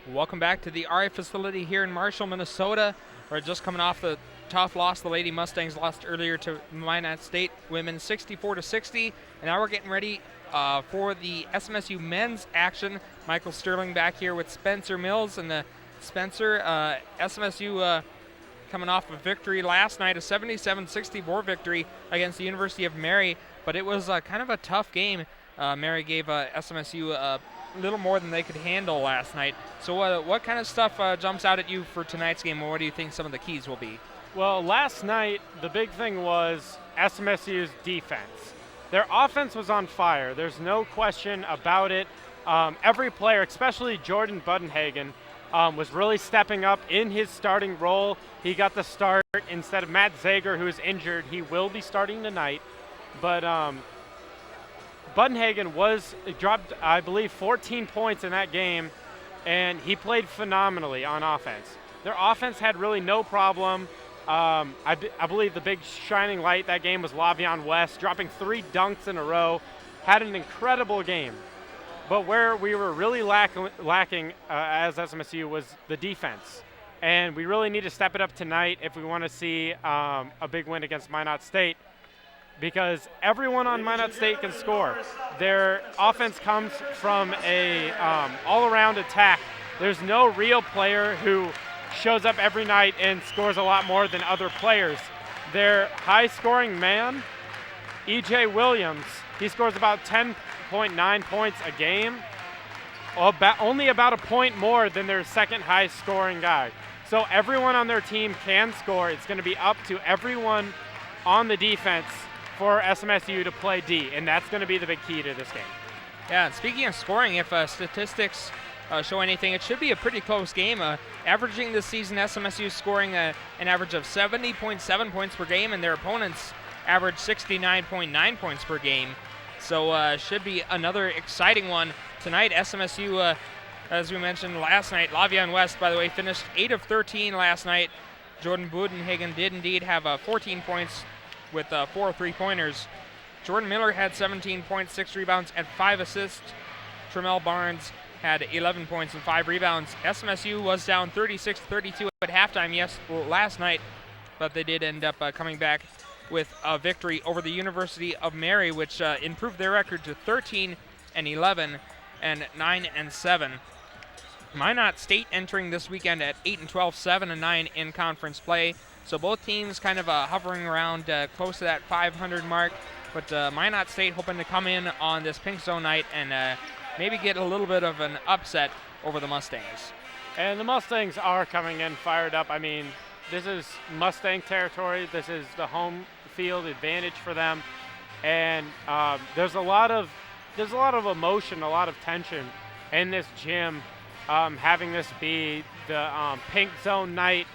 Welcome back to the RA facility here in Marshall, Minnesota. We're just coming off the tough loss. The Lady Mustangs lost earlier to Minot State women 64-60, and now we're getting ready for the SMSU men's action. Michael Sterling back here with Spencer Mills, and Spencer, SMSU coming off a victory last night, a 77-64 victory against the University of Mary, but it was kind of a tough game. Mary gave SMSU a little more than they could handle last night. So what kind of stuff jumps out at you for tonight's game, or what do you think some of the keys will be? Well, last night, the big thing was SMSU's defense. Their offense was on fire. There's no question about it. Every player, especially Jordan Budenhagen, was really stepping up in his starting role. He got the start instead of Matt Zager, who is injured. He will be starting tonight. But Budenhagen dropped, I believe, 14 points in that game, and he played phenomenally on offense. Their offense had really no problem. I believe the big shining light that game was Lavion West, dropping 3 dunks in a row, had an incredible game. But where we were really lacking as SMSU was the defense. And we really need to step it up tonight if we want to see a big win against Minot State, because everyone on Minot State can score. Their offense comes from a all-around attack. There's no real player who shows up every night and scores a lot more than other players. Their high-scoring man, E.J. Williams, he scores about 10.9 points a game, only about a point more than their second highest-scoring guy. So everyone on their team can score. It's going to be up to everyone on the defense for SMSU to play D, and that's going to be the big key to this game. Yeah, and speaking of scoring, if statistics show anything, it should be a pretty close game. Averaging this season, SMSU scoring an average of 70.7 points per game, and their opponents average 69.9 points per game. So should be another exciting one tonight. SMSU, as we mentioned last night, Lavion West, by the way, finished 8 of 13 last night. Jordan Budenhagen did indeed have 14 points with 4 3-pointers. Jordan Miller had 17 points, 6 rebounds, and 5 assists. Tremel Barnes had 11 points and 5 rebounds. SMSU was down 36-32 at halftime last night, but they did end up coming back with a victory over the University of Mary, which improved their record to 13-11 and 9-7. Minot State entering this weekend at 8-12, 7-9 in conference play. So both teams kind of hovering around close to that 500 mark, but Minot State hoping to come in on this Pink Zone night and maybe get a little bit of an upset over the Mustangs. And the Mustangs are coming in fired up. I mean, this is Mustang territory. This is the home field advantage for them, and there's a lot of emotion, a lot of tension in this gym. Having this be the Pink Zone night,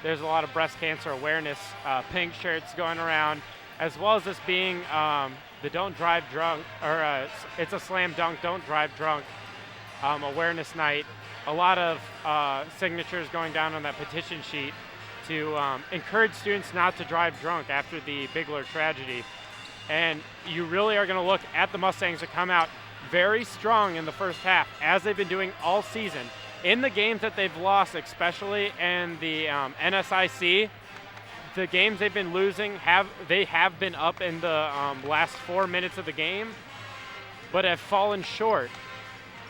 there's a lot of breast cancer awareness pink shirts going around, as well as this being the Don't Drive Drunk, or it's a slam dunk, Don't Drive Drunk awareness night. A lot of signatures going down on that petition sheet to encourage students not to drive drunk after the Bigler tragedy. And you really are going to look at the Mustangs to come out very strong in the first half, as they've been doing all season. In the games that they've lost, especially in the NSIC, the games they've been losing, they have been up in the last 4 minutes of the game, but have fallen short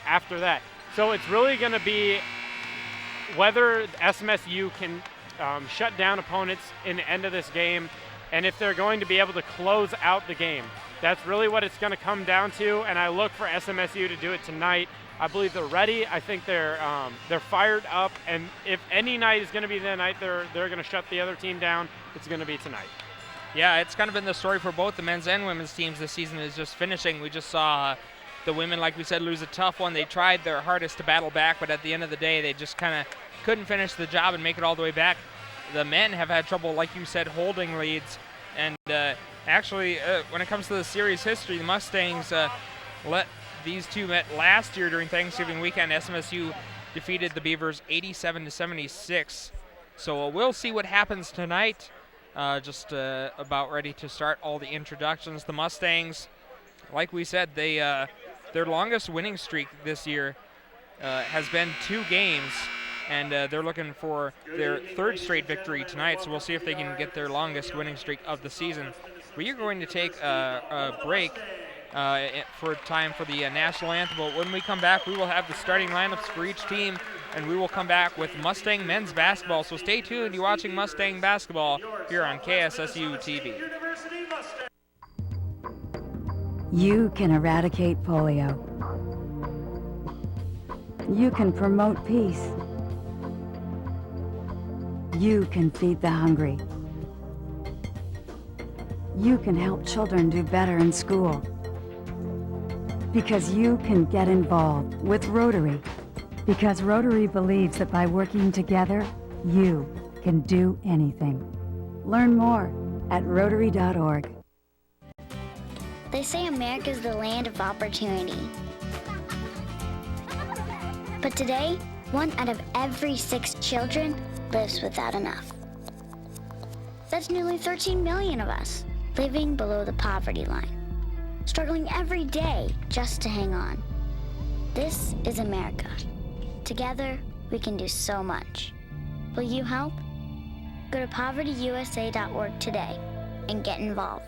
after that. So it's really going to be whether SMSU can shut down opponents in the end of this game, and if they're going to be able to close out the game. That's really what it's going to come down to, and I look for SMSU to do it tonight. I believe they're ready. I think they're fired up, and if any night is going to be the night they're going to shut the other team down, it's going to be tonight. Yeah, it's kind of been the story for both the men's and women's teams this season is just finishing. We just saw the women, like we said, lose a tough one. They tried their hardest to battle back, but at the end of the day, they just kind of couldn't finish the job and make it all the way back. The men have had trouble, like you said, holding leads, and actually, when it comes to the series history, the Mustangs let these two met last year during Thanksgiving weekend. SMSU defeated the Beavers 87-76. So we'll see what happens tonight. Just about ready to start all the introductions. The Mustangs, like we said, their longest winning streak this year has been 2 games, and they're looking for their 3rd straight victory tonight, so we'll see if they can get their longest winning streak of the season. We are going to take a break for time for the national anthem, but when we come back, we will have the starting lineups for each team, and we will come back with Mustang men's basketball. So stay tuned. You're watching Mustang basketball here on KSSU TV. You can eradicate polio. You can promote peace. You can feed the hungry. You can help children do better in school. Because you can get involved with Rotary. Because Rotary believes that by working together, you can do anything. Learn more at Rotary.org. They say America's the land of opportunity. But today, 1 out of every 6 children lives without enough. That's nearly 13 million of us living below the poverty line, struggling every day just to hang on. This is America. Together, we can do so much. Will you help? Go to povertyusa.org today and get involved.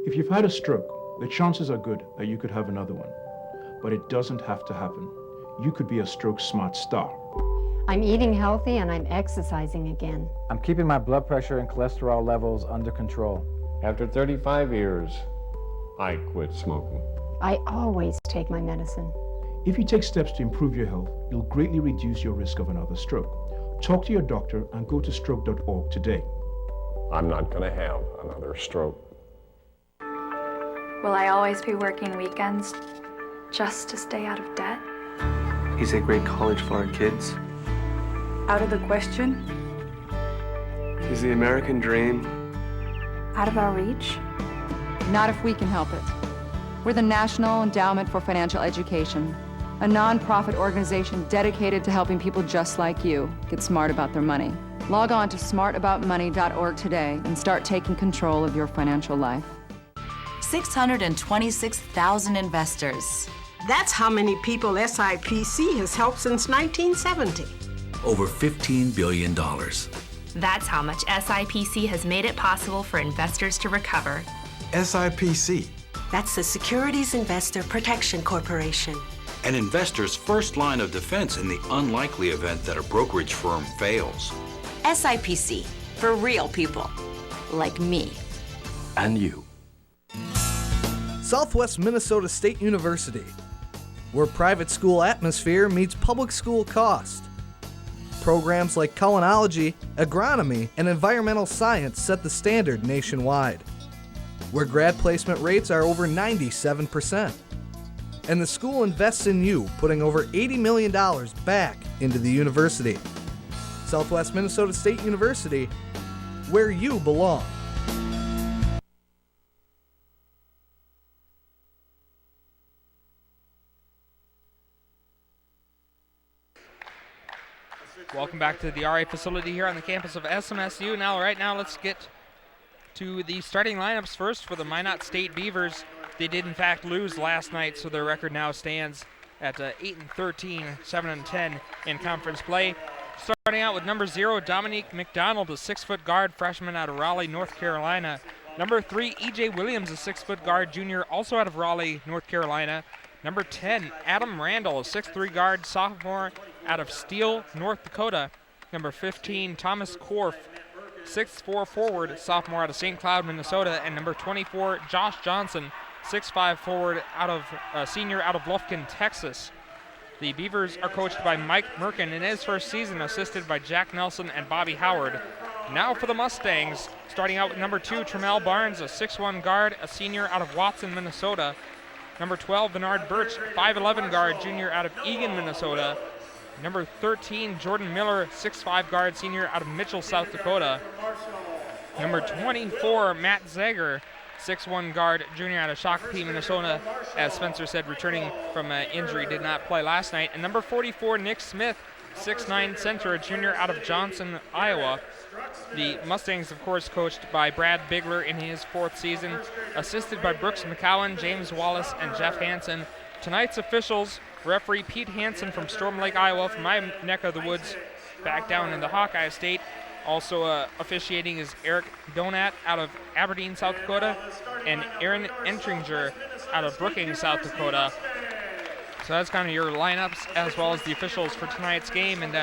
If you've had a stroke, the chances are good that you could have another one. But it doesn't have to happen. You could be a stroke smart star. I'm eating healthy and I'm exercising again. I'm keeping my blood pressure and cholesterol levels under control. After 35 years, I quit smoking. I always take my medicine. If you take steps to improve your health, you'll greatly reduce your risk of another stroke. Talk to your doctor and go to stroke.org today. I'm not going to have another stroke. Will I always be working weekends just to stay out of debt? Is a great college for our kids? Out of the question? Is the American dream Out of our reach? Not if we can help it. We're the National Endowment for Financial Education, a nonprofit organization dedicated to helping people just like you get smart about their money. Log on to smartaboutmoney.org today and start taking control of your financial life. 626,000 investors. That's how many people SIPC has helped since 1970. Over $15 billion. That's how much SIPC has made it possible for investors to recover. SIPC. That's the Securities Investor Protection Corporation. An investor's first line of defense in the unlikely event that a brokerage firm fails. SIPC, for real people, like me. And you. Southwest Minnesota State University, where private school atmosphere meets public school cost. Programs like culinology, agronomy, and environmental science set the standard nationwide. Where grad placement rates are over 97%. And the school invests in you, putting over $80 million back into the university. Southwest Minnesota State University, where you belong. Welcome back to the RA facility here on the campus of SMSU. Right now, let's get to the starting lineups first for the Minot State Beavers. They did, in fact, lose last night, so their record now stands at 8-13, 7-10 in conference play. Starting out with number 0, Dominique McDonald, a 6-foot guard, freshman out of Raleigh, North Carolina. Number 3, E.J. Williams, a 6-foot guard, junior, also out of Raleigh, North Carolina. Number 10, Adam Randall, a 6'3 guard, sophomore out of Steele, North Dakota. Number 15, Thomas Korf, 6'4 forward, sophomore out of St. Cloud, Minnesota. And number 24, Josh Johnson, 6'5 forward, senior out of Lufkin, Texas. The Beavers are coached by Mike Merkin in his first season, assisted by Jack Nelson and Bobby Howard. Now for the Mustangs, starting out with number 2, Tremel Barnes, a 6'1 guard, a senior out of Watson, Minnesota. Number 12, Bernard Birch, 5'11 guard, junior out of Eagan, Minnesota. Number 13, Jordan Miller, 6'5 guard, senior out of Mitchell, South Dakota. Number 24, Matt Zager, 6'1 guard, junior out of Shakopee, Minnesota. As Spencer said, returning from an injury, did not play last night. And number 44, Nick Smith, 6'9 center, a junior out of Johnson, Iowa. The Mustangs, of course, coached by Brad Bigler in his 4th season, assisted by Brooks McCowan, James Wallace, and Jeff Hansen. Tonight's officials, referee Pete Hansen from Storm Lake, Iowa, from my neck of the woods, back down in the Hawkeye State. Also officiating is Eric Donat out of Aberdeen, South Dakota, and Aaron Entringer out of Brookings, South Dakota. So that's kind of your lineups as well as the officials for tonight's game. And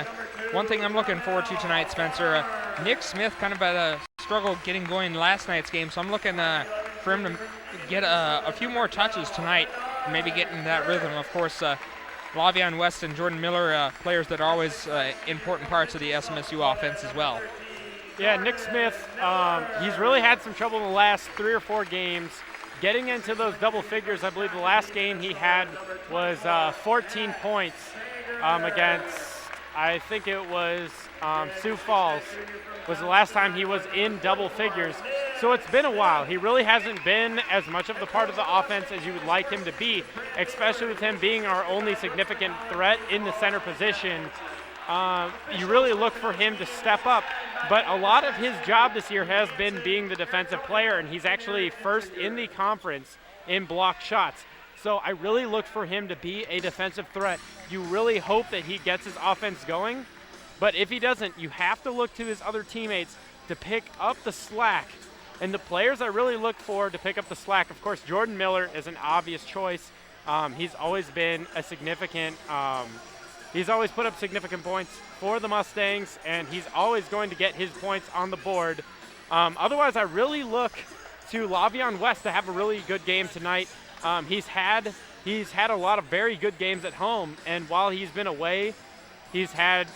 one thing I'm looking forward to tonight, Spencer, Nick Smith kind of had a struggle getting going last night's game, so I'm looking for him to get a few more touches tonight and maybe get in that rhythm. Of course, Lavion West and Jordan Miller, players that are always important parts of the SMSU offense as well. Yeah, Nick Smith, he's really had some trouble in the last 3 or 4 games. Getting into those double figures, I believe the last game he had was 14 points against, I think it was Sioux Falls, was the last time he was in double figures. So it's been a while. He really hasn't been as much of the part of the offense as you would like him to be, especially with him being our only significant threat in the center position. You really look for him to step up, but a lot of his job this year has been being the defensive player, and he's actually first in the conference in blocked shots. So I really look for him to be a defensive threat. You really hope that he gets his offense going, but if he doesn't, you have to look to his other teammates to pick up the slack. And the players I really look for to pick up the slack, of course, Jordan Miller is an obvious choice. He's always been a significant he's always put up significant points for the Mustangs, and he's always going to get his points on the board. Otherwise, I really look to Lavion West to have a really good game tonight. He's had a lot of very good games at home, and while he's been away, he's had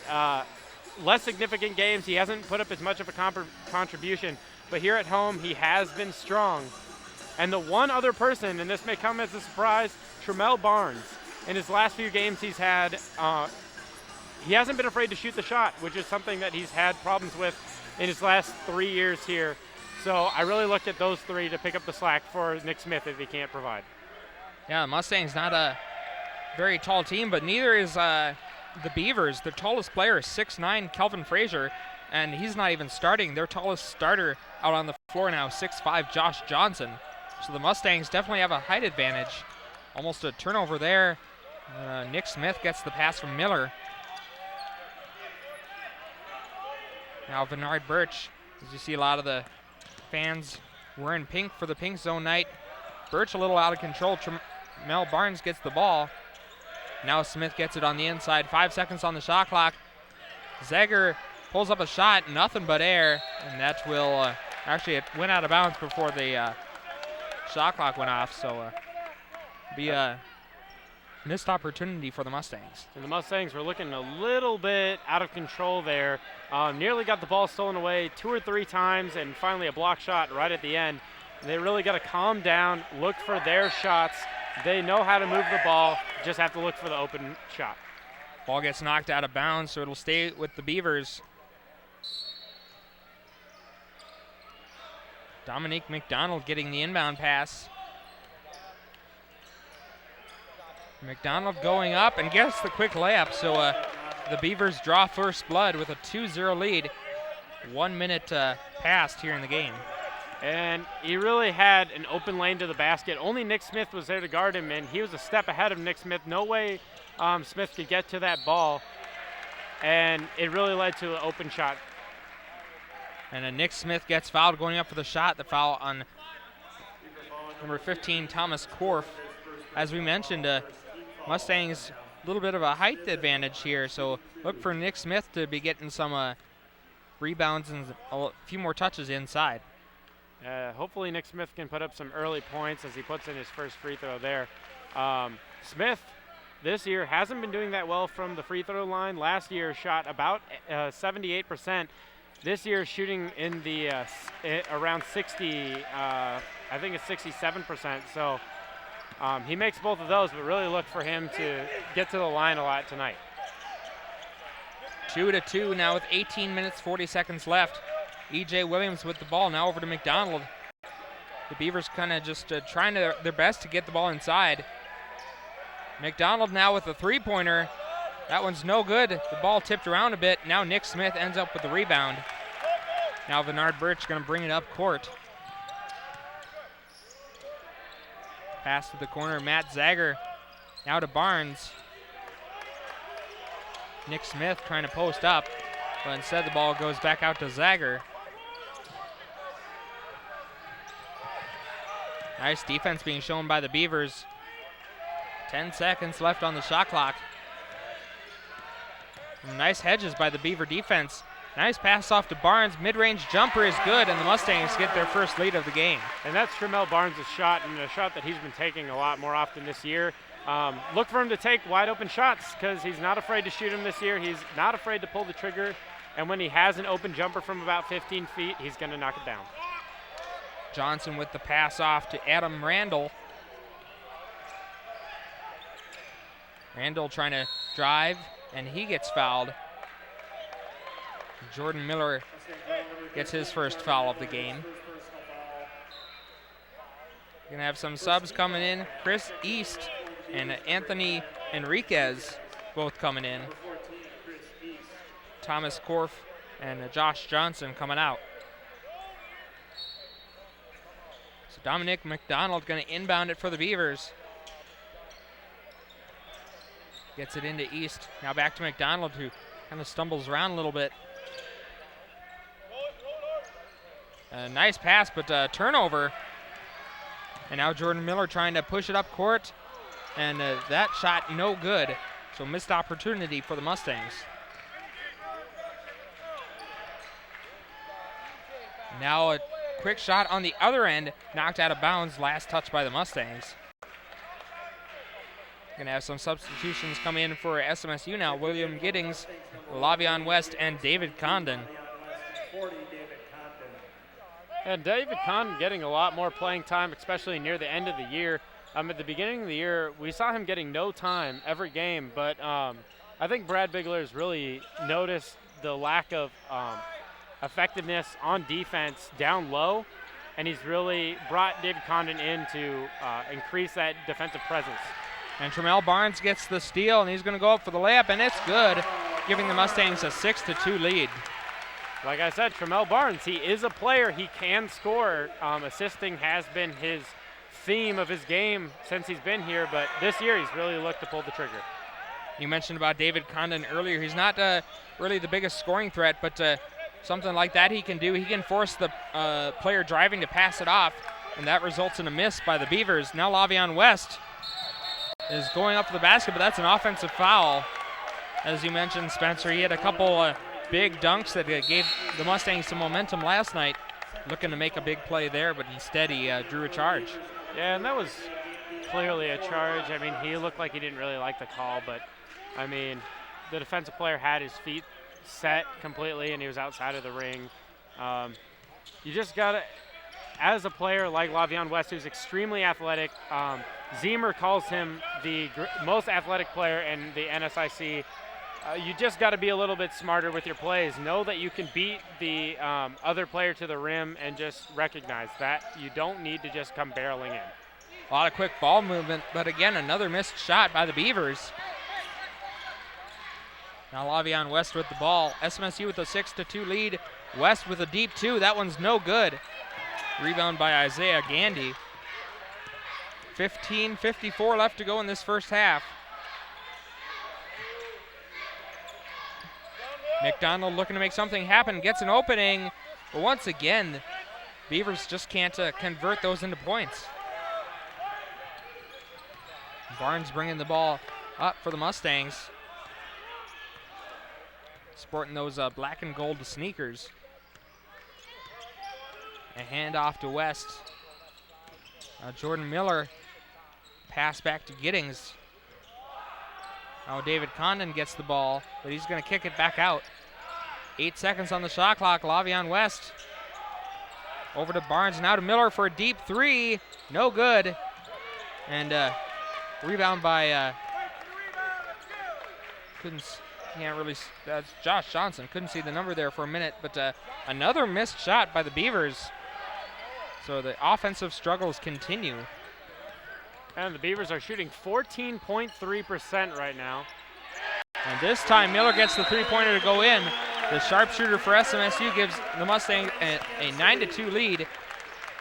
less significant games. He hasn't put up as much of a contribution, but here at home, he has been strong. And the one other person, and this may come as a surprise, Tremel Barnes. In his last few games he's had, he hasn't been afraid to shoot the shot, which is something that he's had problems with in his last 3 years here. So I really looked at those 3 to pick up the slack for Nick Smith if he can't provide. Yeah, the Mustangs not a very tall team, but neither is the Beavers. Their tallest player is 6'9", Kelvin Frazier, and he's not even starting. Their tallest starter out on the floor now, 6'5", Josh Johnson. So the Mustangs definitely have a height advantage. Almost a turnover there. Nick Smith gets the pass from Miller. Now Bernard Birch, as you see a lot of the fans wearing pink for the Pink Zone night. Birch a little out of control. Mel Barnes gets the ball. Now Smith gets it on the inside. 5 seconds on the shot clock. Zager pulls up a shot, nothing but air, and that will, actually it went out of bounds before the shot clock went off, so be a missed opportunity for the Mustangs. And the Mustangs were looking a little bit out of control there. Nearly got the ball stolen away 2 or 3 times, and finally a block shot right at the end. They really got to calm down, look for their shots. They know how to move the ball, just have to look for the open shot. Ball gets knocked out of bounds, so it'll stay with the Beavers. Dominique McDonald getting the inbound pass. McDonald going up and gets the quick layup, so the Beavers draw first blood with a 2-0 lead. 1 minute passed here in the game. And he really had an open lane to the basket. Only Nick Smith was there to guard him, and he was a step ahead of Nick Smith. No way Smith could get to that ball, and it really led to an open shot. And Nick Smith gets fouled going up for the shot. The foul on number 15, Thomas Korf. As we mentioned, Mustangs a little bit of a height advantage here, so look for Nick Smith to be getting some rebounds and a few more touches inside. Hopefully Nick Smith can put up some early points as he puts in his first free throw there. Smith this year hasn't been doing that well from the free throw line. Last year shot about 78%. This year shooting in the around 60, I think it's 67%. So He makes both of those, but really look for him to get to the line a lot tonight. 2-2 now with 18 minutes, 40 seconds left. E.J. Williams with the ball, now over to McDonald. The Beavers kind of just trying their best to get the ball inside. McDonald now with a three-pointer. That one's no good. The ball tipped around a bit. Now Nick Smith ends up with the rebound. Now Vennard Birch going to bring it up court. Pass to the corner, Matt Zager. Now to Barnes. Nick Smith trying to post up, but instead the ball goes back out to Zager. Nice defense being shown by the Beavers. 10 seconds left on the shot clock. Nice hedges by the Beaver defense. Nice pass off to Barnes. Mid-range jumper is good, and the Mustangs get their first lead of the game. And that's Tramel Barnes' shot, and a shot that he's been taking a lot more often this year. Look for him to take wide open shots because he's not afraid to shoot them this year. He's not afraid to pull the trigger. And when he has an open jumper from about 15 feet, he's going to knock it down. Johnson with the pass off to Adam Randall. Randall trying to drive, and he gets fouled. Jordan Miller gets his first foul of the game. We're going to have some subs coming in. Chris East and Anthony Enriquez both coming in. Thomas Korf and Josh Johnson coming out. So Dominic McDonald going to inbound it for the Beavers. Gets it into East. Now back to McDonald, who kind of stumbles around a little bit. A nice pass, but turnover. And now Jordan Miller trying to push it up court. And that shot no good. So missed opportunity for the Mustangs. Now a quick shot on the other end, knocked out of bounds, last touch by the Mustangs. Gonna have some substitutions come in for SMSU now. William Giddings, Lavion West, and David Condon. And David Condon getting a lot more playing time, especially near the end of the year. At the beginning of the year, we saw him getting no time every game, but I think Brad Bigler has really noticed the lack of effectiveness on defense down low, and he's really brought David Condon in to increase that defensive presence. And Tramel Barnes gets the steal, and he's going to go up for the layup, and it's good, giving the Mustangs a 6-2 lead. Like I said, Tramel Barnes, he is a player. He can score. Assisting has been his theme of his game since he's been here, but this year he's really looked to pull the trigger. You mentioned about David Condon earlier. He's not really the biggest scoring threat, but something like that he can do. He can force the player driving to pass it off, and that results in a miss by the Beavers. Now Lavion West is going up for the basket, but that's an offensive foul. As you mentioned, Spencer, he had a couple big dunks that gave the Mustangs some momentum last night. Looking to make a big play there, but instead he drew a charge. Yeah, and that was clearly a charge. I mean, he looked like he didn't really like the call, but, I mean, the defensive player had his feet set completely, and he was outside of the ring. You just got to, as a player like Lavion West, who's extremely athletic, Zemer calls him the most athletic player in the NSIC. You just got to be a little bit smarter with your plays. Know that you can beat the other player to the rim and just recognize that. You don't need to just come barreling in. A lot of quick ball movement, but again, another missed shot by the Beavers. Now Lavion West with the ball. SMSU with a 6-2 lead. West with a deep two. That one's no good. Rebound by Isaiah Gandy. 15:54 left to go in this first half. McDonald looking to make something happen, gets an opening, but once again, Beavers just can't convert those into points. Barnes bringing the ball up for the Mustangs. Sporting those black and gold sneakers. A handoff to West. Jordan Miller, pass back to Giddings. Now David Condon gets the ball, but he's going to kick it back out. 8 seconds on the shot clock. Lavion West over to Barnes, now to Miller for a deep three. No good. And rebound by, that's Josh Johnson. Couldn't see the number there for a minute, but another missed shot by the Beavers. So the offensive struggles continue. And the Beavers are shooting 14.3% right now. And this time Miller gets the three-pointer to go in. The sharpshooter for SMSU gives the Mustangs a 9-2 lead.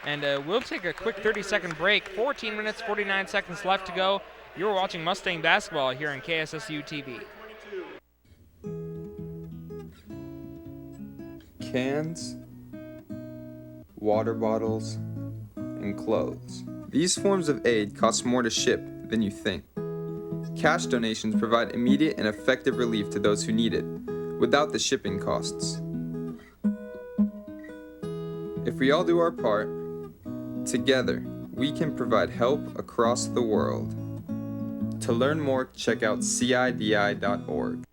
And we'll take a quick 30-second break. 14 minutes, 49 seconds left to go. You're watching Mustang basketball here on KSSU TV. Cans, water bottles, and clothes. These forms of aid cost more to ship than you think. Cash donations provide immediate and effective relief to those who need it, without the shipping costs. If we all do our part, together, we can provide help across the world. To learn more, check out CIDI.org.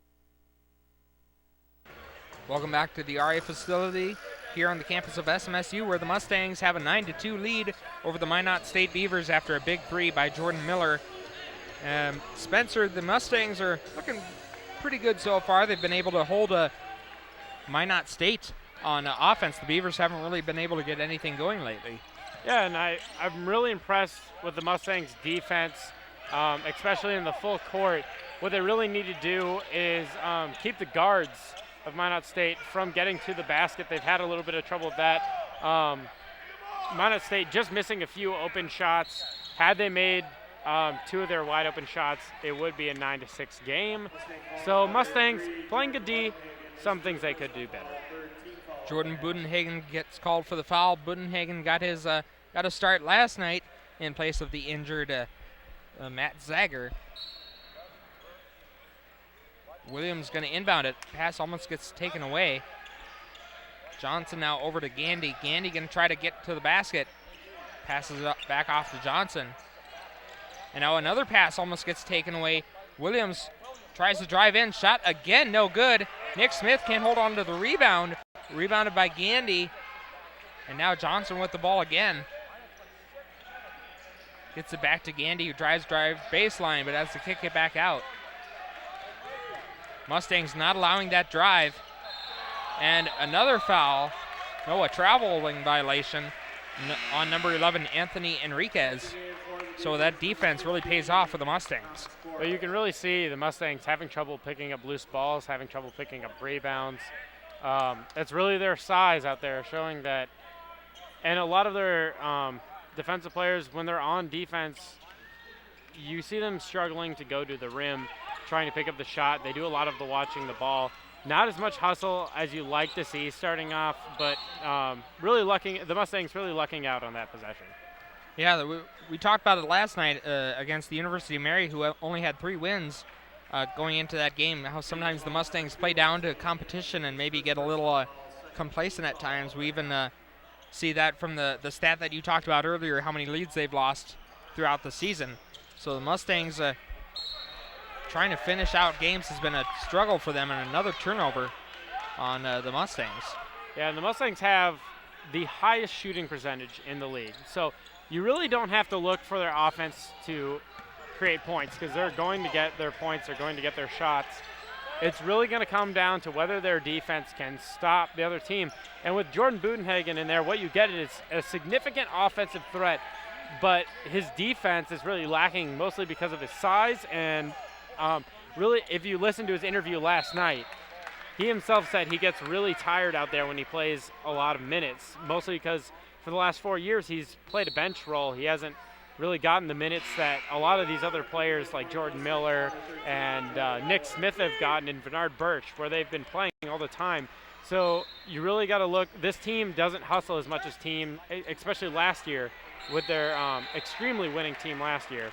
Welcome back to the RA facility here on the campus of SMSU, where the Mustangs have a 9-2 lead over the Minot State Beavers after a big three by Jordan Miller. Spencer, the Mustangs are looking pretty good so far. They've been able to hold Minot State on offense. The Beavers haven't really been able to get anything going lately. Yeah, and I'm really impressed with the Mustangs' defense, especially in the full court. What they really need to do is keep the guards of Minot State from getting to the basket. They've had a little bit of trouble with that. Minot State just missing a few open shots. Had they made two of their wide open shots, it would be a 9-6 game. So Mustangs playing good D, some things they could do better. Jordan Budenhagen gets called for the foul. Budenhagen got a start last night in place of the injured Matt Zager. Williams going to inbound it. Pass almost gets taken away. Johnson now over to Gandy. Gandy going to try to get to the basket. Passes it up back off to Johnson. And now another pass almost gets taken away. Williams tries to drive in. Shot again, no good. Nick Smith can't hold on to the rebound. Rebounded by Gandy. And now Johnson with the ball again. Gets it back to Gandy, who drive baseline, but has to kick it back out. Mustangs not allowing that drive. And another foul. No, a traveling violation on number 11, Anthony Enriquez. So that defense really pays off for the Mustangs. Well, you can really see the Mustangs having trouble picking up loose balls, having trouble picking up rebounds. That's really their size out there, showing that. And a lot of their defensive players, when they're on defense, you see them struggling to go to the rim, trying to pick up the shot. They do a lot of the watching the ball. Not as much hustle as you like to see starting off, but the Mustangs really lucking out on that possession. Yeah, we talked about it last night against the University of Mary, who only had 3 wins going into that game. How sometimes the Mustangs play down to competition and maybe get a little complacent at times. We even see that from the stat that you talked about earlier, how many leads they've lost throughout the season. So the Mustangs trying to finish out games has been a struggle for them, and another turnover on the Mustangs. Yeah, and the Mustangs have the highest shooting percentage in the league. So you really don't have to look for their offense to create points, because they're going to get their points, they're going to get their shots. It's really going to come down to whether their defense can stop the other team. And with Jordan Budenhagen in there, what you get is a significant offensive threat, but his defense is really lacking, mostly because of his size. And really, if you listen to his interview last night, he himself said he gets really tired out there when he plays a lot of minutes, mostly because for the last 4 years he's played a bench role. He hasn't really gotten the minutes that a lot of these other players like Jordan Miller and Nick Smith have gotten, and Bernard Birch, where they've been playing all the time. So you really got to look. This team doesn't hustle as much as especially last year with their extremely winning team last year,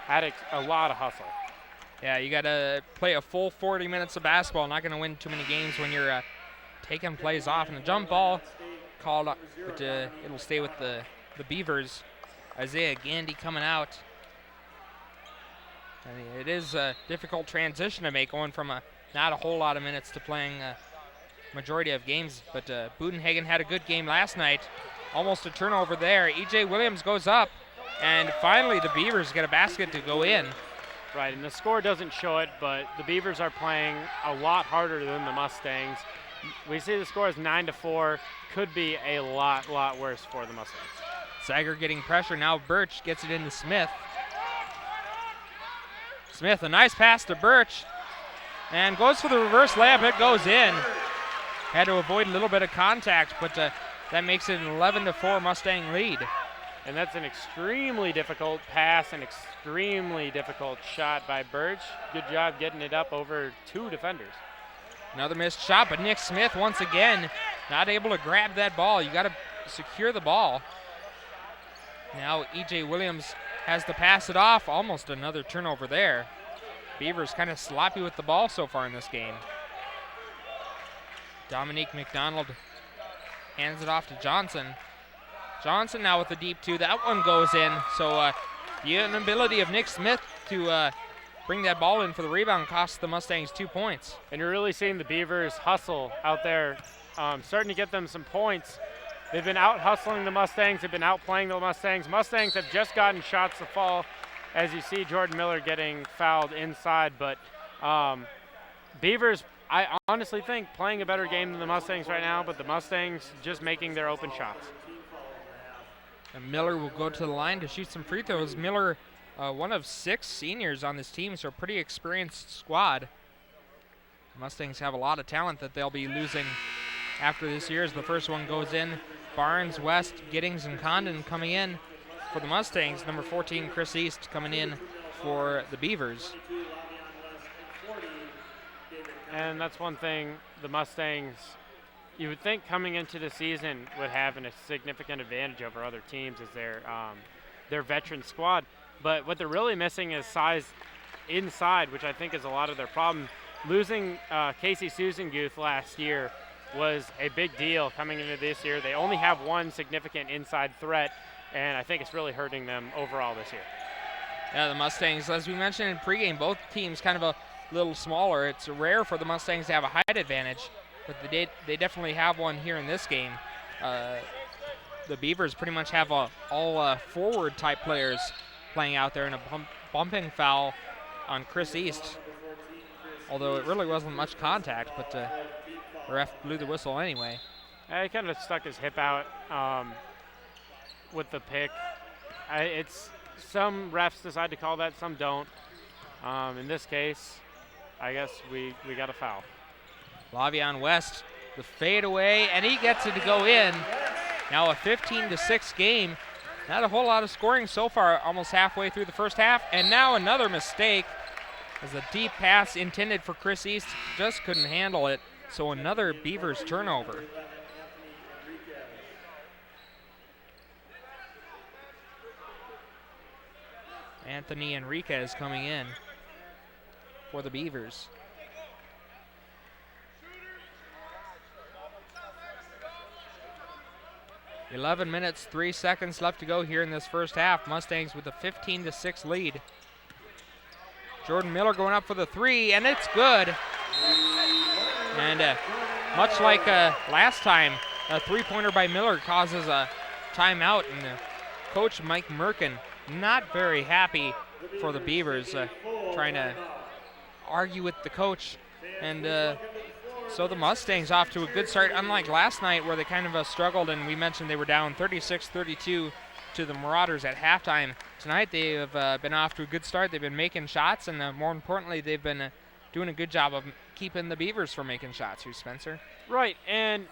had a lot of hustle. Yeah, you got to play a full 40 minutes of basketball. Not going to win too many games when you're taking plays off. And a jump ball called up, but it'll stay with the Beavers. Isaiah Gandy coming out. I mean, it is a difficult transition to make, going from not a whole lot of minutes to playing a majority of games. But Budenhagen had a good game last night. Almost a turnover there. E.J. Williams goes up. And finally, the Beavers get a basket to go in. Right, and the score doesn't show it, but the Beavers are playing a lot harder than the Mustangs. We see the score is 9-4. Could be a lot worse for the Mustangs. Sager getting pressure. Now Birch gets it into Smith. Smith, a nice pass to Birch. And goes for the reverse layup. It goes in. Had to avoid a little bit of contact, but that makes it an 11-4 Mustang lead. And that's an extremely difficult pass, an extremely difficult shot by Birch. Good job getting it up over 2 defenders. Another missed shot, but Nick Smith once again not able to grab that ball. You got to secure the ball. Now E.J. Williams has to pass it off. Almost another turnover there. Beavers kind of sloppy with the ball so far in this game. Dominique McDonald hands it off to Johnson. Johnson now with the deep 2. That one goes in. So the inability of Nick Smith to bring that ball in for the rebound costs the Mustangs 2 points. And you're really seeing the Beavers hustle out there, starting to get them some points. They've been out hustling the Mustangs. They've been outplaying the Mustangs. Mustangs have just gotten shots to fall, as you see Jordan Miller getting fouled inside. But Beavers, I honestly think, playing a better game than the Mustangs right now, but the Mustangs just making their open shots. And Miller will go to the line to shoot some free throws. Miller, one of 6 seniors on this team, so a pretty experienced squad. The Mustangs have a lot of talent that they'll be losing after this year as the first one goes in. Barnes, West, Giddings, and Condon coming in for the Mustangs. Number 14, Chris East, coming in for the Beavers. And that's one thing the Mustangs, you would think coming into the season, would have a significant advantage over other teams as their veteran squad. But what they're really missing is size inside, which I think is a lot of their problem. Losing Casey Susanguth last year was a big deal coming into this year. They only have one significant inside threat, and I think it's really hurting them overall this year. Yeah, the Mustangs, as we mentioned in pregame, both teams kind of a little smaller. It's rare for the Mustangs to have a height advantage, but they definitely have one here in this game. The Beavers pretty much have all forward type players playing out there, in a bumping foul on Chris East, although it really wasn't much contact, but the ref blew the whistle anyway. He kind of stuck his hip out with the pick. It's some refs decide to call that, some don't. In this case, I guess we got a foul. Lavion West, the fade away, and he gets it to go in. Now a 15-6 game. Not a whole lot of scoring so far, almost halfway through the first half. And now another mistake, as a deep pass intended for Chris East just couldn't handle it. So another Beavers turnover. Anthony Enriquez coming in for the Beavers. .11 minutes, 3 seconds left to go here in this first half. Mustangs with a 15-6 lead. Jordan Miller going up for the 3, and it's good. And much like last time, a 3-pointer by Miller causes a timeout, and Coach Mike Merkin not very happy for the Beavers, trying to argue with the coach. And so the Mustangs off to a good start, unlike last night where they kind of struggled, and we mentioned they were down 36-32 to the Marauders at halftime. Tonight they have been off to a good start. They've been making shots, and more importantly, they've been doing a good job of keeping the Beavers from making shots. Here, Spencer. Right, and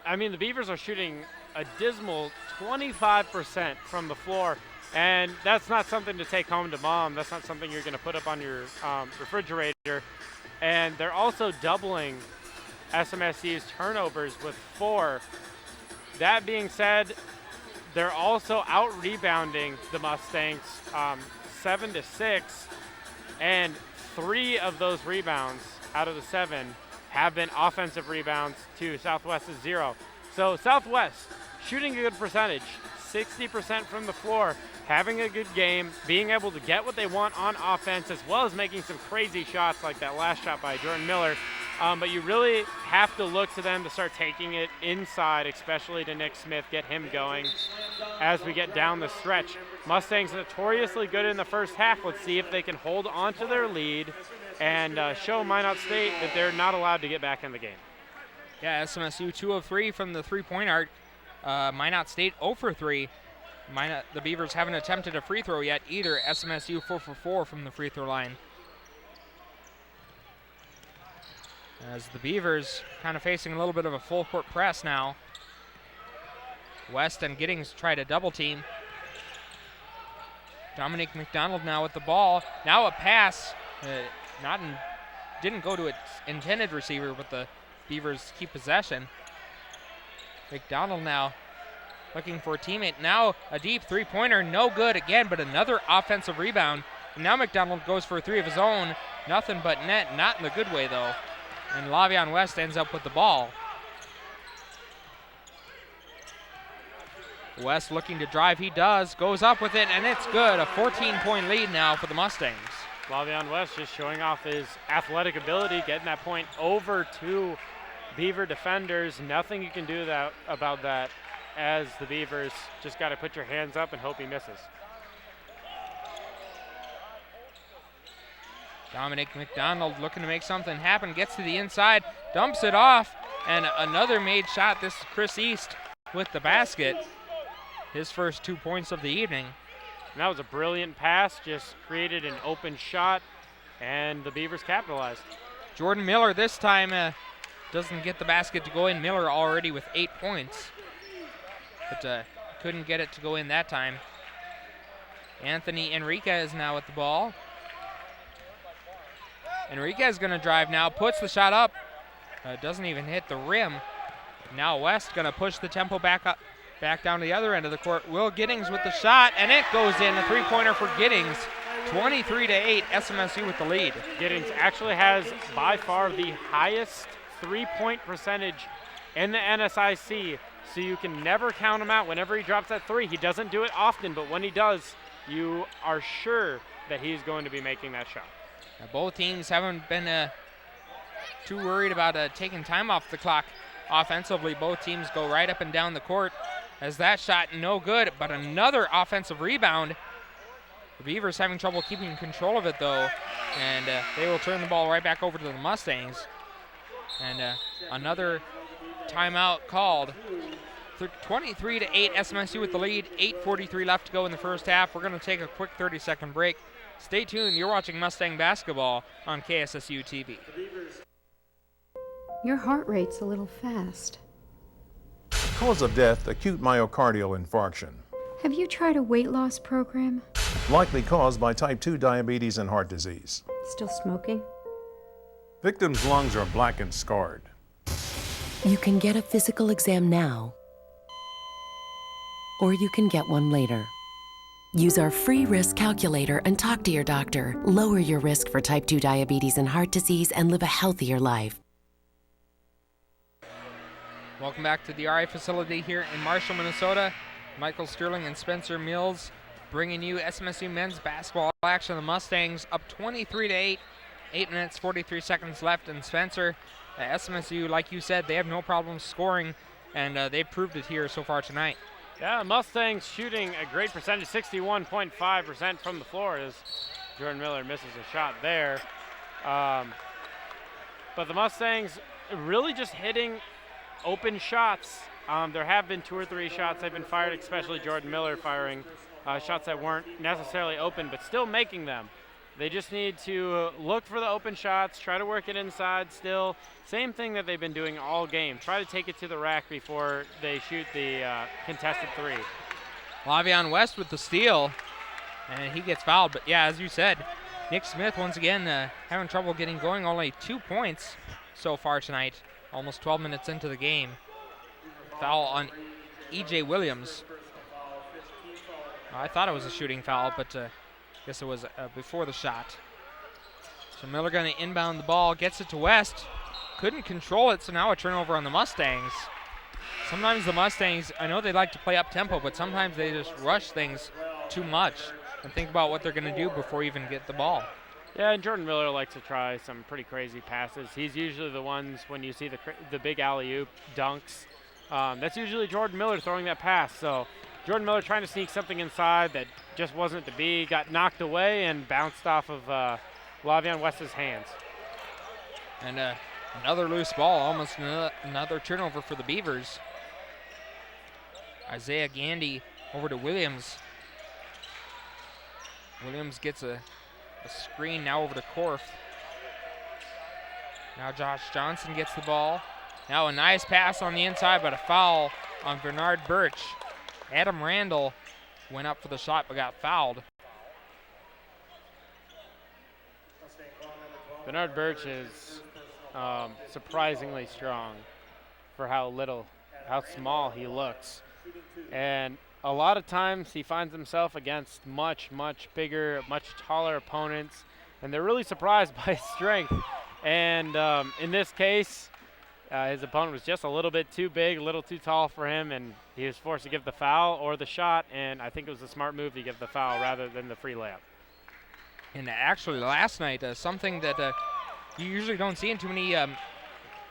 I mean the Beavers are shooting a dismal 25% from the floor, and that's not something to take home to mom. That's not something you're going to put up on your refrigerator. And they're also doubling SMSU's turnovers with 4. That being said, they're also out-rebounding the Mustangs 7-6, and 3 of those rebounds out of the 7 have been offensive rebounds to Southwest's 0. So Southwest shooting a good percentage, 60% from the floor, having a good game, being able to get what they want on offense, as well as making some crazy shots like that last shot by Jordan Miller. but you really have to look to them to start taking it inside, especially to Nick Smith, get him going as we get down the stretch. Mustangs notoriously good in the first half. Let's see if they can hold on to their lead and show Minot State that they're not allowed to get back in the game. Yeah, SMSU 2 of 3 from the three-point arc. Minot State 0 for 3. The Beavers haven't attempted a free throw yet either. SMSU 4 for 4 from the free throw line. As the Beavers kind of facing a little bit of a full court press now. West and Giddings try to double team. Dominic McDonald now with the ball. Now a pass. Didn't go to its intended receiver, but the Beavers keep possession. McDonald now looking for a teammate. Now a deep three-pointer, no good again, but another offensive rebound. And now McDonald goes for a three of his own. Nothing but net, not in the good way though. And Lavion West ends up with the ball. West looking to drive, he does, goes up with it, and it's good. A 14-point lead now for the Mustangs. Lavion West just showing off his athletic ability, getting that point over to Beaver defenders. Nothing you can do about that, as the Beavers just got to put your hands up and hope he misses. Dominic McDonald looking to make something happen, gets to the inside, dumps it off, and another made shot. This is Chris East with the basket. His first 2 points of the evening. And that was a brilliant pass, just created an open shot, and the Beavers capitalized. Jordan Miller this time doesn't get the basket to go in. Miller already with 8 points, but couldn't get it to go in that time. Anthony Enriquez now with the ball. Enriquez gonna drive now, puts the shot up, doesn't even hit the rim. Now West gonna push the tempo back down to the other end of the court. Will Giddings with the shot, and it goes in. A three-pointer for Giddings. 23-8, SMSU with the lead. Giddings actually has by far the highest three-point percentage in the NSIC, so you can never count him out whenever he drops that three. He doesn't do it often, but when he does, you are sure that he's going to be making that shot. Now, both teams haven't been too worried about taking time off the clock offensively. Both teams go right up and down the court. As that shot no good, but another offensive rebound. The Beavers having trouble keeping control of it though, and they will turn the ball right back over to the Mustangs. And another timeout called. 23-8, SMSU with the lead. 8:43 left to go in the first half. We're going to take a quick 30-second break. Stay tuned. You're watching Mustang basketball on KSSU TV. Your heart rate's a little fast. Cause of death, acute myocardial infarction. Have you tried a weight loss program? Likely caused by type 2 diabetes and heart disease. Still smoking? Victim's lungs are black and scarred. You can get a physical exam now, or you can get one later. Use our free risk calculator and talk to your doctor. Lower your risk for type 2 diabetes and heart disease and live a healthier life. Welcome back to the RI facility here in Marshall, Minnesota. Michael Sterling and Spencer Mills bringing you SMSU men's basketball action. The Mustangs up 23-8, 8 minutes, 43 seconds left. And Spencer, SMSU, like you said, they have no problem scoring, and they've proved it here so far tonight. Yeah, Mustangs shooting a great percentage, 61.5% from the floor, as Jordan Miller misses a shot there. But the Mustangs really just hitting open shots. There have been 2 or 3 shots that have been fired, especially Jordan Miller firing shots that weren't necessarily open, but still making them. They just need to look for the open shots, try to work it inside still. Same thing that they've been doing all game. Try to take it to the rack before they shoot the contested three. Lavion West with the steal, and he gets fouled. But yeah, as you said, Nick Smith once again having trouble getting going. Only 2 points so far tonight, almost 12 minutes into the game. Foul on E.J. Williams. I thought it was a shooting foul, but guess it was before the shot. So Miller going to inbound the ball, gets it to West. Couldn't control it, so now a turnover on the Mustangs. Sometimes the Mustangs, I know they like to play up tempo, but sometimes they just rush things too much and think about what they're going to do before you even get the ball. Yeah, and Jordan Miller likes to try some pretty crazy passes. He's usually the ones when you see the big alley-oop dunks. That's usually Jordan Miller throwing that pass. So Jordan Miller trying to sneak something inside that just wasn't to be, got knocked away and bounced off of Lavion West's hands. And another loose ball, almost another turnover for the Beavers. Isaiah Gandy over to Williams. Williams gets a screen now over to Korf. Now Josh Johnson gets the ball. Now a nice pass on the inside, but a foul on Bernard Birch. Adam Randall went up for the shot but got fouled. Bernard Birch is surprisingly strong for how small he looks. And a lot of times he finds himself against much, much bigger, much taller opponents, and they're really surprised by his strength. And in this case, his opponent was just a little bit too big, a little too tall for him, and he was forced to give the foul or the shot, and I think it was a smart move to give the foul rather than the free layup. And actually last night, something that you usually don't see in too many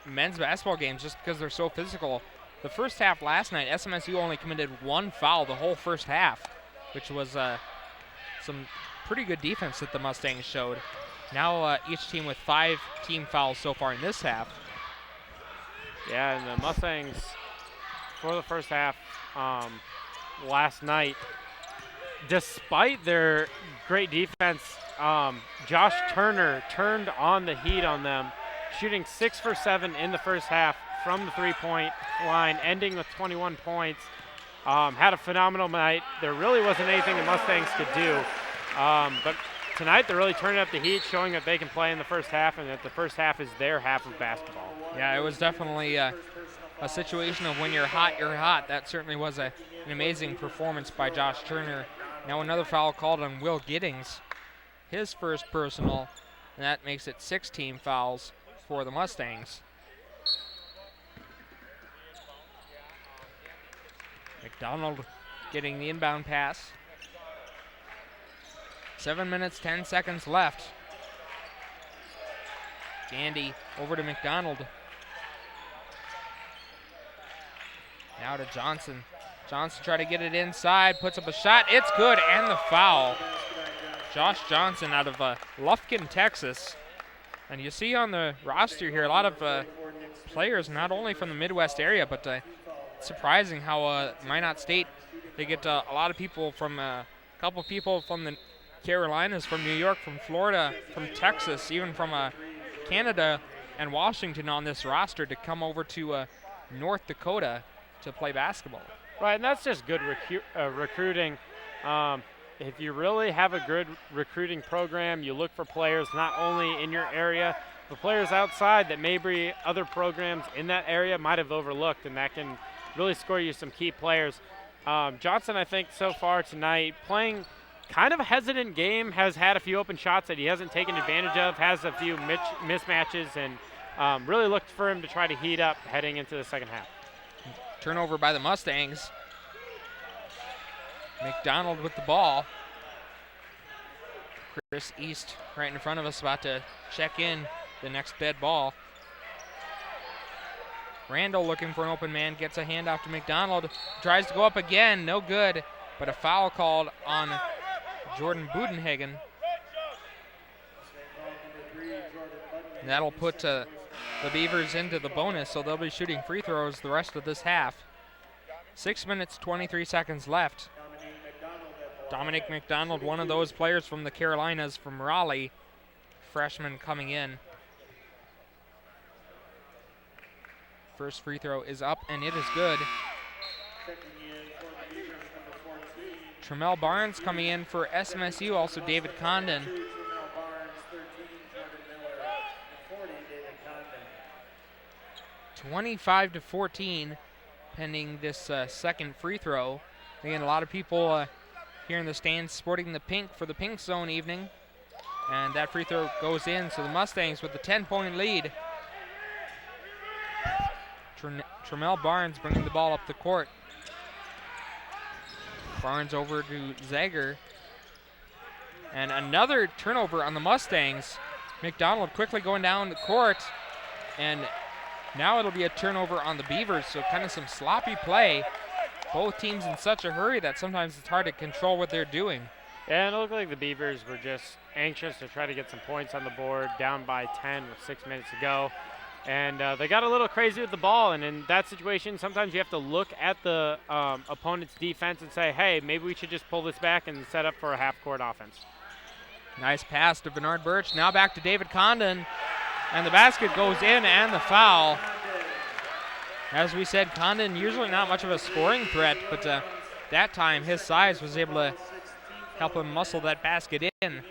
men's basketball games just because they're so physical. The first half last night, SMSU only committed one foul the whole first half, which was some pretty good defense that the Mustangs showed. Now each team with 5 team fouls so far in this half. Yeah, and the Mustangs, for the first half last night, despite their great defense, Josh Turner turned on the heat on them, shooting 6 for 7 in the first half from the three-point line, ending with 21 points. Had a phenomenal night. There really wasn't anything the Mustangs could do. But tonight they're really turning up the heat, showing that they can play in the first half and that the first half is their half of basketball. Yeah, it was definitely a situation of when you're hot, you're hot. That certainly was an amazing performance by Josh Turner. Now another foul called on Will Giddings, his first personal, and that makes it 6 team fouls for the Mustangs. McDonald getting the inbound pass. 7 minutes, 10 seconds left. Gandy over to McDonald. Now to Johnson. Johnson try to get it inside, puts up a shot. It's good, and the foul. Josh Johnson out of Lufkin, Texas. And you see on the roster here a lot of players not only from the Midwest area, but surprising how Minot State, they get a lot of people from a couple people from the Carolinas, from New York, from Florida, from Texas, even from Canada and Washington on this roster to come over to North Dakota to play basketball. Right, and that's just good recruiting. If you really have a good recruiting program, you look for players not only in your area, but players outside that maybe other programs in that area might have overlooked, and that can really score you some key players. Johnson, I think, so far tonight, playing kind of a hesitant game, has had a few open shots that he hasn't taken advantage of, has a few mismatches, and really looked for him to try to heat up heading into the second half. Turnover by the Mustangs. McDonald with the ball. Chris East right in front of us about to check in the next dead ball. Randall looking for an open man, gets a handoff to McDonald, tries to go up again, no good, but a foul called on Jordan Budenhagen. And that'll put the Beavers into the bonus, so they'll be shooting free throws the rest of this half. 6 minutes, 23 seconds left. Dominic McDonald, one of those players from the Carolinas, from Raleigh, freshman coming in. First free throw is up, and it is good. Tremel Barnes coming in for SMSU, also David Condon. 25-14, pending this second free throw. Again, a lot of people here in the stands sporting the pink for the Pink Zone evening. And that free throw goes in, so the Mustangs with the 10-point lead. Tremel Barnes bringing the ball up the court. Barnes over to Zager. And another turnover on the Mustangs. McDonald quickly going down the court, and now it'll be a turnover on the Beavers, so kind of some sloppy play. Both teams in such a hurry that sometimes it's hard to control what they're doing. Yeah, and it looked like the Beavers were just anxious to try to get some points on the board, down by 10 with 6 minutes to go. And they got a little crazy with the ball, and in that situation, sometimes you have to look at the opponent's defense and say, hey, maybe we should just pull this back and set up for a half-court offense. Nice pass to Bernard Birch. Now back to David Condon. And the basket goes in and the foul. As we said, Condon usually not much of a scoring threat, but that time his size was able to help him muscle that basket in.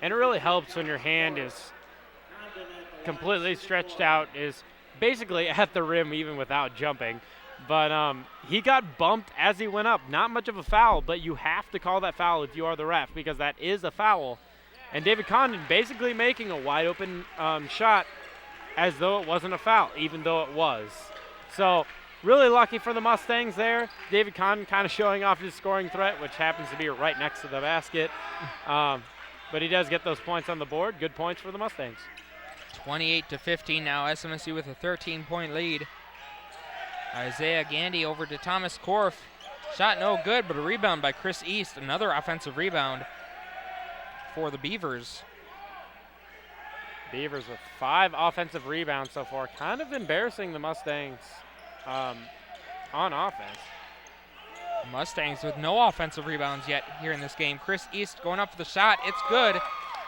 And it really helps when your hand is completely stretched out, is basically at the rim even without jumping. But he got bumped as he went up. Not much of a foul, but you have to call that foul if you are the ref, because that is a foul. And David Condon basically making a wide open shot as though it wasn't a foul, even though it was. So really lucky for the Mustangs there. David Condon kind of showing off his scoring threat, which happens to be right next to the basket. But he does get those points on the board. Good points for the Mustangs. 28-15 now. SMSU with a 13-point lead. Isaiah Gandy over to Thomas Korf. Shot no good, but a rebound by Chris East. Another offensive rebound for the Beavers. Beavers with 5 offensive rebounds so far. Kind of embarrassing the Mustangs on offense. Mustangs with no offensive rebounds yet here in this game. Chris East going up for the shot. It's good.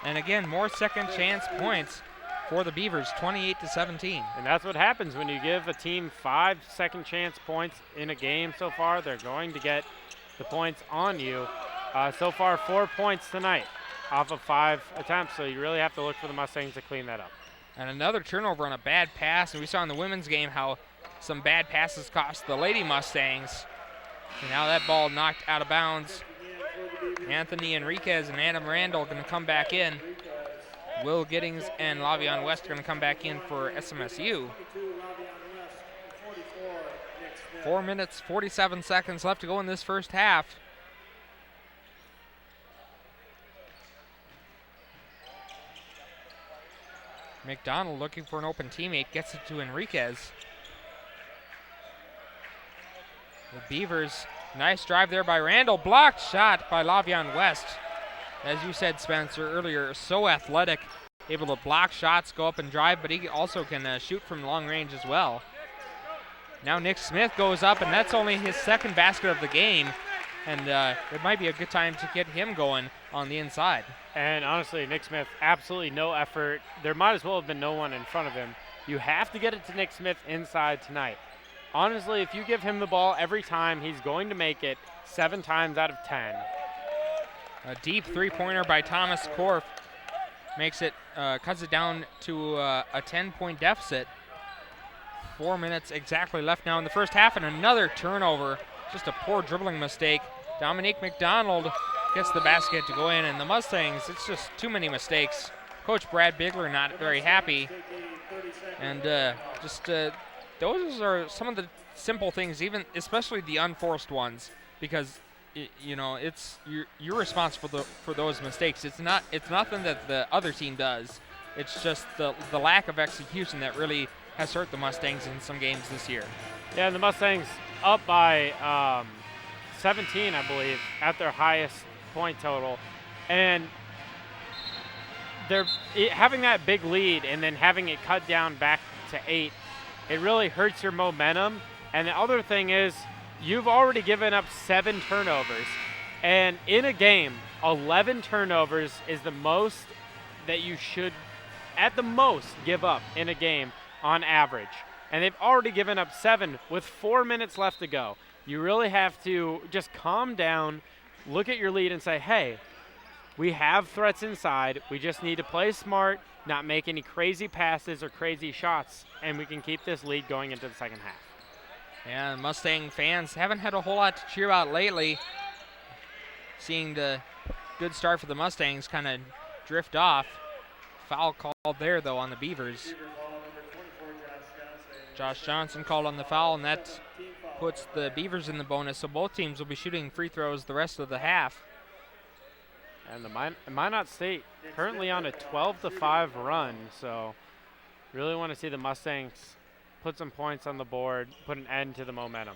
And again, more second chance points for the Beavers, 28-17. And that's what happens when you give a team 5 second chance points in a game so far. They're going to get the points on you. So far, 4 points tonight off of 5 attempts, so you really have to look for the Mustangs to clean that up. And another turnover on a bad pass, and we saw in the women's game how some bad passes cost the Lady Mustangs. And now that ball knocked out of bounds. Anthony Enriquez and Adam Randall going to come back in. Will Giddings and Lavion West are going to come back in for SMSU. 4 minutes, 47 seconds left to go in this first half. McDonald looking for an open teammate, gets it to Enriquez. The Beavers, nice drive there by Randall, blocked shot by Lavion West. As you said, Spencer, earlier, so athletic, able to block shots, go up and drive, but he also can shoot from long range as well. Now Nick Smith goes up, and that's only his second basket of the game, and it might be a good time to get him going on the inside. And honestly, Nick Smith, absolutely no effort. There might as well have been no one in front of him. You have to get it to Nick Smith inside tonight. Honestly, if you give him the ball every time, he's going to make it 7 times out of 10. A deep three-pointer by Thomas Korf makes it, cuts it down to a 10-point deficit. 4 minutes exactly left now in the first half, and another turnover. Just a poor dribbling mistake. Dominique McDonald gets the basket to go in, and the Mustangs, it's just too many mistakes. Coach Brad Bigler not very happy. And those are some of the simple things, even especially the unforced ones, because you know you're responsible for those mistakes. It's nothing that the other team does. It's just the lack of execution that really has hurt the Mustangs in some games this year. Yeah, and the Mustangs up by 17, I believe, at their highest point total, and having that big lead and then having it cut down back to 8. It really hurts your momentum. And the other thing is, you've already given up 7 turnovers. And in a game, 11 turnovers is the most that you should, at the most, give up in a game on average. And they've already given up 7 with 4 minutes left to go. You really have to just calm down, look at your lead and say, hey, we have threats inside. We just need to play smart, not make any crazy passes or crazy shots, and we can keep this lead going into the second half. Yeah, Mustang fans haven't had a whole lot to cheer about lately. Seeing the good start for the Mustangs kind of drift off. Foul called there, though, on the Beavers. Josh Johnson called on the foul, and that puts the Beavers in the bonus, so both teams will be shooting free throws the rest of the half. And the Minot State currently on a 12-5 run, so really want to see the Mustangs put some points on the board, put an end to the momentum.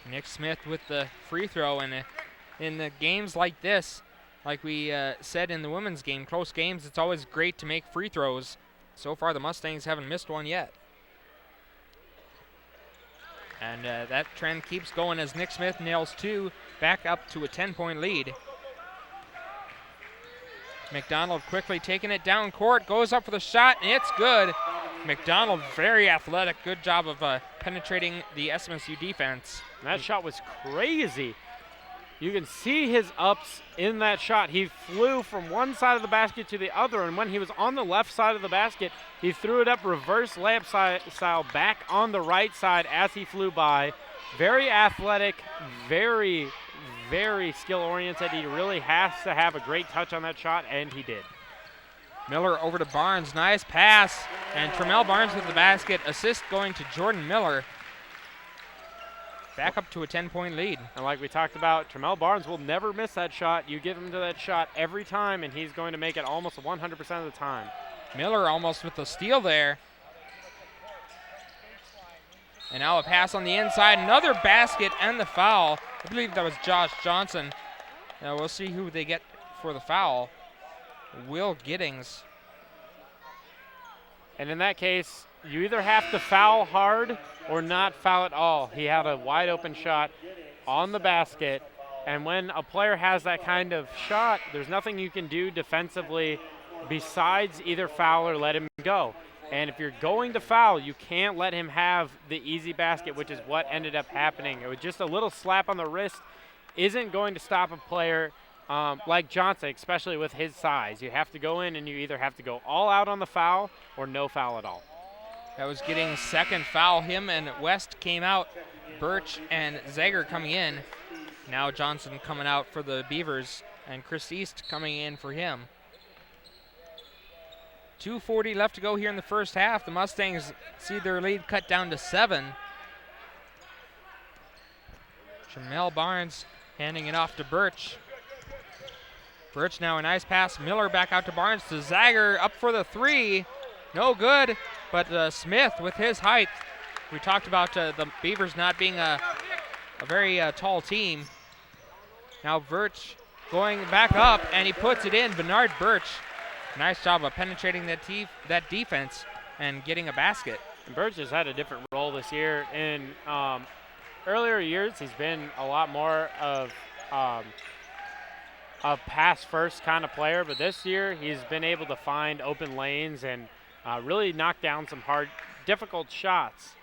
Nick Smith with the free throw, and in the games like this, like we said in the women's game, close games, it's always great to make free throws. So far, the Mustangs haven't missed one yet. And that trend keeps going as Nick Smith nails 2, back up to a 10-point lead. McDonald quickly taking it down court, goes up for the shot, and it's good. McDonald, very athletic, good job of penetrating the SMSU defense. And that shot was crazy. You can see his ups in that shot. He flew from one side of the basket to the other, and when he was on the left side of the basket, he threw it up reverse layup style back on the right side as he flew by. Very athletic, very, very skill-oriented. He really has to have a great touch on that shot, and he did. Miller over to Barnes, nice pass, and Tremel Barnes with the basket. Assist going to Jordan Miller. Back up to a 10-point lead. And like we talked about, Tremel Barnes will never miss that shot. You give him to that shot every time, and he's going to make it almost 100% of the time. Miller almost with the steal there. And now a pass on the inside, another basket and the foul. I believe that was Josh Johnson. Now we'll see who they get for the foul. Will Giddings. And in that case, you either have to foul hard or not foul at all. He had a wide open shot on the basket, and when a player has that kind of shot, there's nothing you can do defensively besides either foul or let him go. And if you're going to foul, you can't let him have the easy basket, which is what ended up happening. It was just a little slap on the wrist isn't going to stop a player like Johnson, especially with his size. You have to go in, and you either have to go all out on the foul or no foul at all. That was getting second foul. Him and West came out. Birch and Zager coming in. Now Johnson coming out for the Beavers, and Chris East coming in for him. 2:40 left to go here in the first half. The Mustangs see their lead cut down to 7. Tremel Barnes handing it off to Birch. Birch now a nice pass. Miller back out to Barnes to Zager, up for the 3. No good, but Smith with his height. We talked about the Beavers not being a very tall team. Now Birch going back up, and he puts it in. Bernard Birch, nice job of penetrating that defense and getting a basket. And Birch has had a different role this year. In earlier years, he's been a lot more of a pass-first kind of player, but this year he's been able to find open lanes and really knock down some hard, difficult shots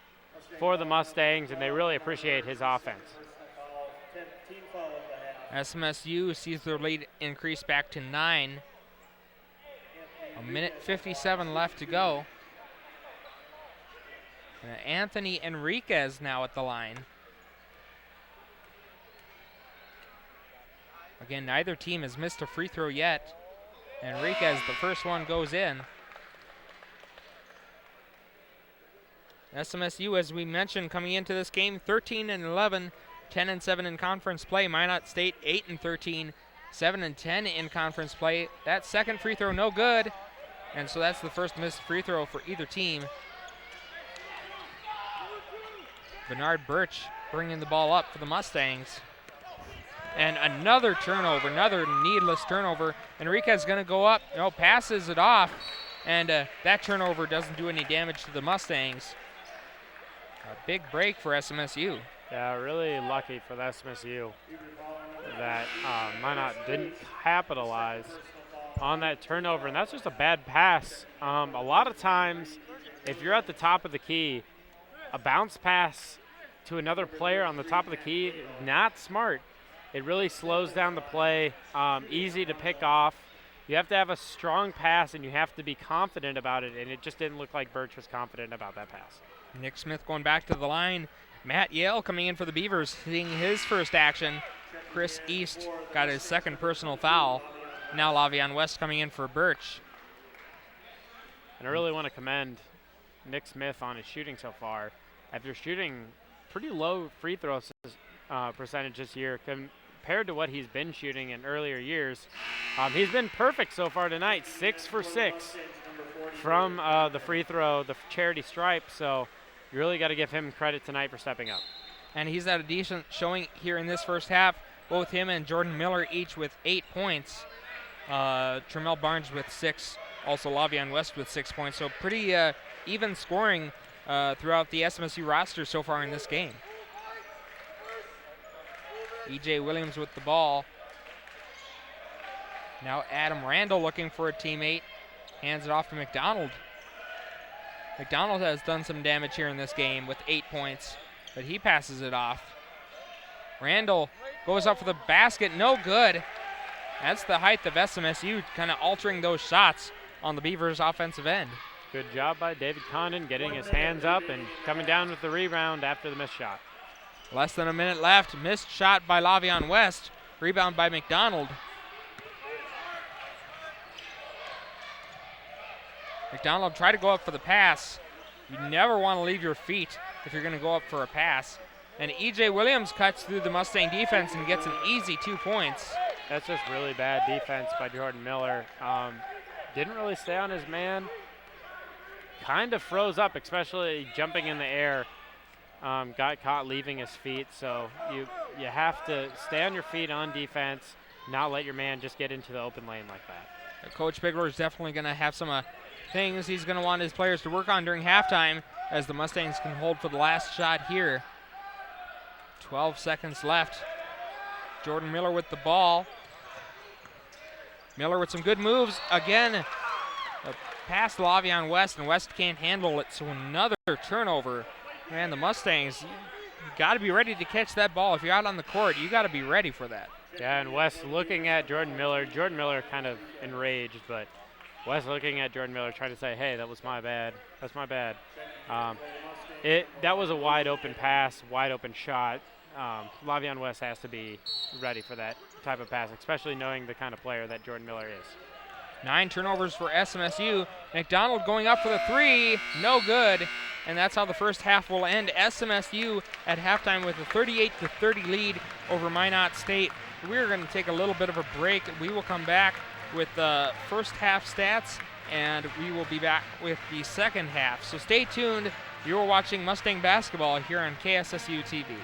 for the Mustangs, and they really appreciate his offense. SMSU sees their lead increase back to 9. A minute 57 left to go. Anthony Enriquez now at the line. Again, neither team has missed a free throw yet. Enriquez, the first one, goes in. SMSU, as we mentioned, coming into this game, 13-11, 10-7 in conference play. Minot State 8-13, 7-10 in conference play. That second free throw, no good. And so that's the first missed free throw for either team. Bernard Birch bringing the ball up for the Mustangs. And another turnover, another needless turnover. Enriquez going to go up, passes it off, and that turnover doesn't do any damage to the Mustangs. A big break for SMSU. Yeah, really lucky for the SMSU that Minot didn't capitalize on that turnover, and that's just a bad pass. A lot of times, if you're at the top of the key, a bounce pass to another player on the top of the key, not smart. It really slows down the play, easy to pick off. You have to have a strong pass, and you have to be confident about it, and it just didn't look like Birch was confident about that pass. Nick Smith going back to the line. Matt Yale coming in for the Beavers, hitting his first action. Chris East got his second personal foul. Now Lavion West coming in for Birch. And I really want to commend Nick Smith on his shooting so far. After shooting pretty low free throw percentage this year compared to what he's been shooting in earlier years, he's been perfect so far tonight. 6 for 6 from the free throw, the charity stripe. So you really got to give him credit tonight for stepping up. And he's had a decent showing here in this first half. Both him and Jordan Miller each with 8 points. Tremel Barnes with 6. Also Lavion West with 6 points. So pretty even scoring throughout the SMSU roster so far in this game. E.J. Williams with the ball. Now Adam Randall looking for a teammate. Hands it off to McDonald. McDonald has done some damage here in this game with 8 points, but he passes it off. Randall goes up for the basket, no good. That's the height of SMSU, kind of altering those shots on the Beavers' offensive end. Good job by David Condon getting his hands up and coming down with the rebound after the missed shot. Less than a minute left. Missed shot by Lavion West. Rebound by McDonald. McDonald tried to go up for the pass. You never want to leave your feet if you're going to go up for a pass. And E.J. Williams cuts through the Mustang defense and gets an easy 2 points. That's just really bad defense by Jordan Miller. Didn't really stay on his man. Kind of froze up, especially jumping in the air. Got caught leaving his feet, so you have to stay on your feet on defense, not let your man just get into the open lane like that. Coach Bigler is definitely going to have some things he's going to want his players to work on during halftime as the Mustangs can hold for the last shot here. 12 seconds left. Jordan Miller with the ball. Miller with some good moves. Again, a pass to Lavion West, and West can't handle it, so another turnover. Man, the Mustangs, you got to be ready to catch that ball. If you're out on the court, you got to be ready for that. Yeah, and West looking at Jordan Miller. Jordan Miller kind of enraged, but West looking at Jordan Miller trying to say, hey, that was my bad. That's my bad. That was a wide open pass, wide open shot. Lavion West has to be ready for that type of pass, especially knowing the kind of player that Jordan Miller is. 9 turnovers for SMSU. McDonald going up for the 3, no good. And that's how the first half will end. SMSU at halftime with a 38-30 lead over Minot State. We're going to take a little bit of a break. We will come back with the first half stats, and we will be back with the second half. So stay tuned. You're watching Mustang basketball here on KSSU TV.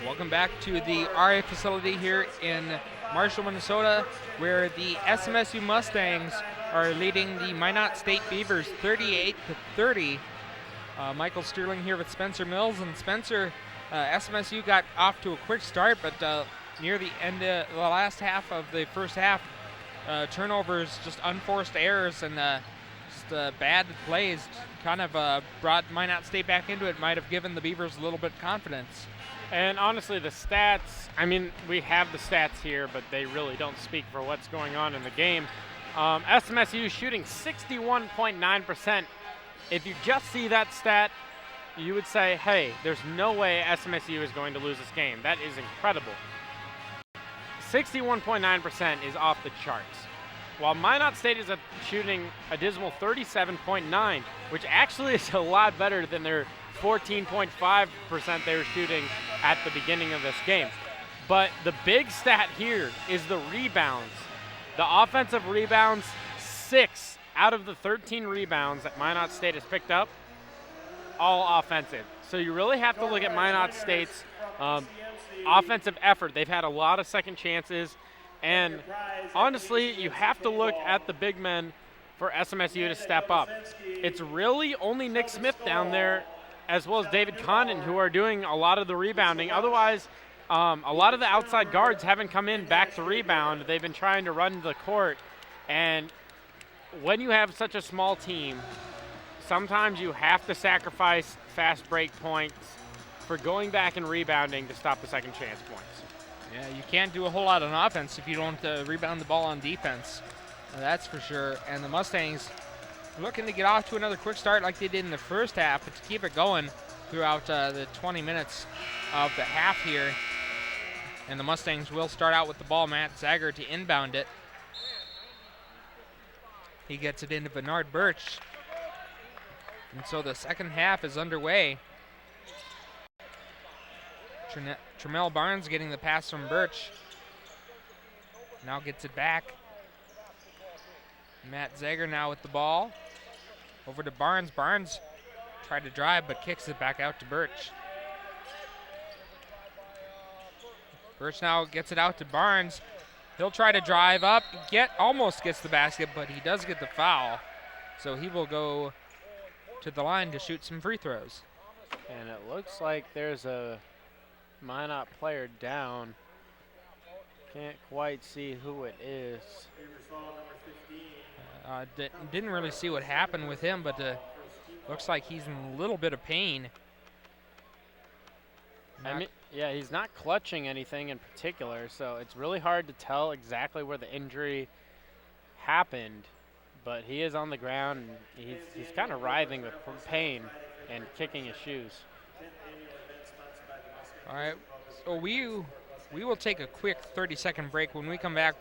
Welcome back to the RA facility here in Marshall, Minnesota, where the SMSU Mustangs are leading the Minot State Beavers 38-30. Michael Sterling here with Spencer Mills, and Spencer, SMSU got off to a quick start, but near the end of the last half of the first half, turnovers, just unforced errors, and just bad plays kind of brought Minot State back into it. Might have given the Beavers a little bit of confidence. And honestly, the stats, I mean, we have the stats here, but they really don't speak for what's going on in the game. SMSU shooting 61.9%. If you just see that stat, you would say, hey, there's no way SMSU is going to lose this game. That is incredible. 61.9% is off the charts. While Minot State is shooting a dismal 37.9, which actually is a lot better than their 14.5% they were shooting at the beginning of this game. But the big stat here is the rebounds. The offensive rebounds, 6 out of the 13 rebounds that Minot State has picked up, all offensive. So you really have to look at Minot State's offensive effort. They've had a lot of second chances, and honestly, you have to look at the big men for SMSU to step up. It's really only Nick Smith down there, as well as David Condon, who are doing a lot of the rebounding. Otherwise, a lot of the outside guards haven't come in back to rebound. They've been trying to run the court, and when you have such a small team, sometimes you have to sacrifice fast break points for going back and rebounding to stop the second chance points. Yeah, you can't do a whole lot on offense if you don't rebound the ball on defense. That's for sure. And the Mustangs looking to get off to another quick start like they did in the first half, but to keep it going throughout the 20 minutes of the half here. And the Mustangs will start out with the ball. Matt Zager to inbound it. He gets it into Bernard Birch. And so the second half is underway. Tremel Barnes getting the pass from Birch. Now gets it back. Matt Zager now with the ball. Over to Barnes. Barnes tried to drive but kicks it back out to Birch. Birch now gets it out to Barnes. He'll try to drive up, almost gets the basket, but he does get the foul. So he will go to the line to shoot some free throws. And it looks like there's a Minot player down. Can't quite see who it is. Didn't really see what happened with him, but looks like he's in a little bit of pain. I mean, yeah, he's not clutching anything in particular, so it's really hard to tell exactly where the injury happened, but he is on the ground, and he's kind of writhing with pain and kicking his shoes. All right, so we will take a quick 30-second break. When we come back,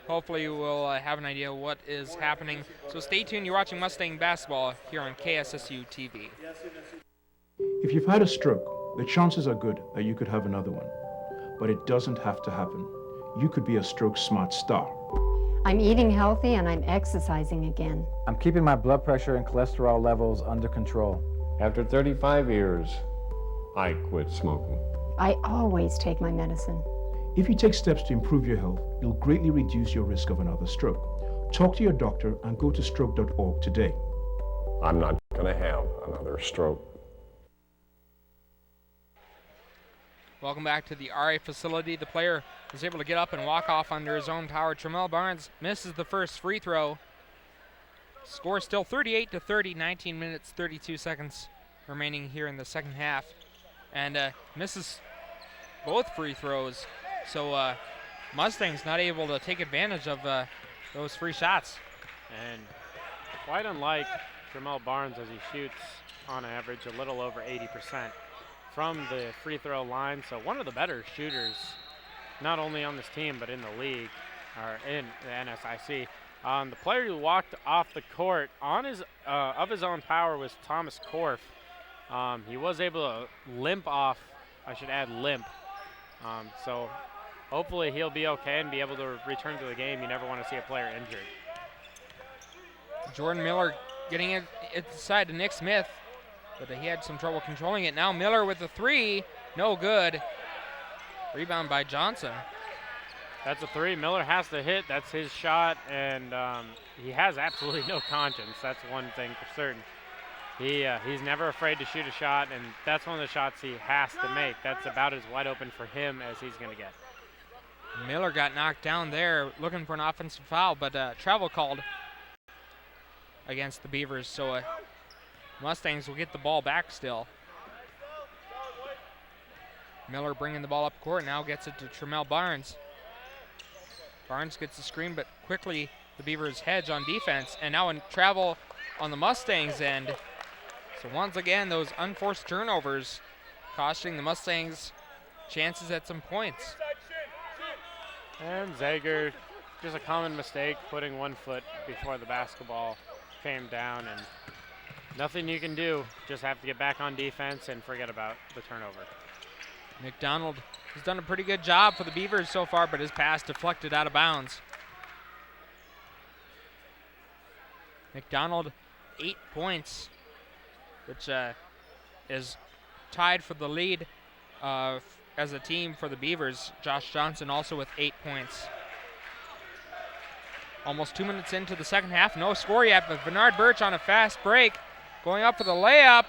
hopefully we'll have an idea what is happening. So stay tuned. You're watching Mustang basketball here on KSSU TV. If you've had a stroke, the chances are good that you could have another one. But it doesn't have to happen. You could be a stroke smart star. I'm eating healthy and I'm exercising again. I'm keeping my blood pressure and cholesterol levels under control. After 35 years, I quit smoking. I always take my medicine. If you take steps to improve your health, you'll greatly reduce your risk of another stroke. Talk to your doctor and go to stroke.org today. I'm not going to have another stroke. Welcome back to the RA facility. The player was able to get up and walk off under his own power. Tremel Barnes misses the first free throw. Score still 38-30, 19 minutes, 32 seconds remaining here in the second half. And misses both free throws. So Mustangs not able to take advantage of those free shots. And quite unlike Tremel Barnes, as he shoots on average a little over 80% from the free throw line. So one of the better shooters, not only on this team, but in the league, or in the NSIC. The player who walked off the court on of his own power was Thomas Korf. He was able to limp off, I should add limp. So hopefully he'll be okay and be able to return to the game. You never want to see a player injured. Jordan Miller getting it inside to Nick Smith, but he had some trouble controlling it. Now Miller with the three, no good. Rebound by Johnson. That's a three. Miller has to hit. That's his shot, and he has absolutely no conscience. That's one thing for certain. He's never afraid to shoot a shot, and that's one of the shots he has to make. That's about as wide open for him as he's going to get. Miller got knocked down there looking for an offensive foul, but travel called against the Beavers, so Mustangs will get the ball back still. Miller bringing the ball up court, now gets it to Tremel Barnes. Barnes gets the screen, but quickly the Beavers hedge on defense, and now in travel on the Mustangs end. So once again, those unforced turnovers costing the Mustangs chances at some points. And Zager, just a common mistake, putting 1 foot before the basketball came down, and nothing you can do. Just have to get back on defense and forget about the turnover. McDonald has done a pretty good job for the Beavers so far, but his pass deflected out of bounds. McDonald, 8 points, which is tied for the lead as a team for the Beavers. Josh Johnson also with 8 points. Almost 2 minutes into the second half, no score yet, but Bernard Birch on a fast break, going up for the layup,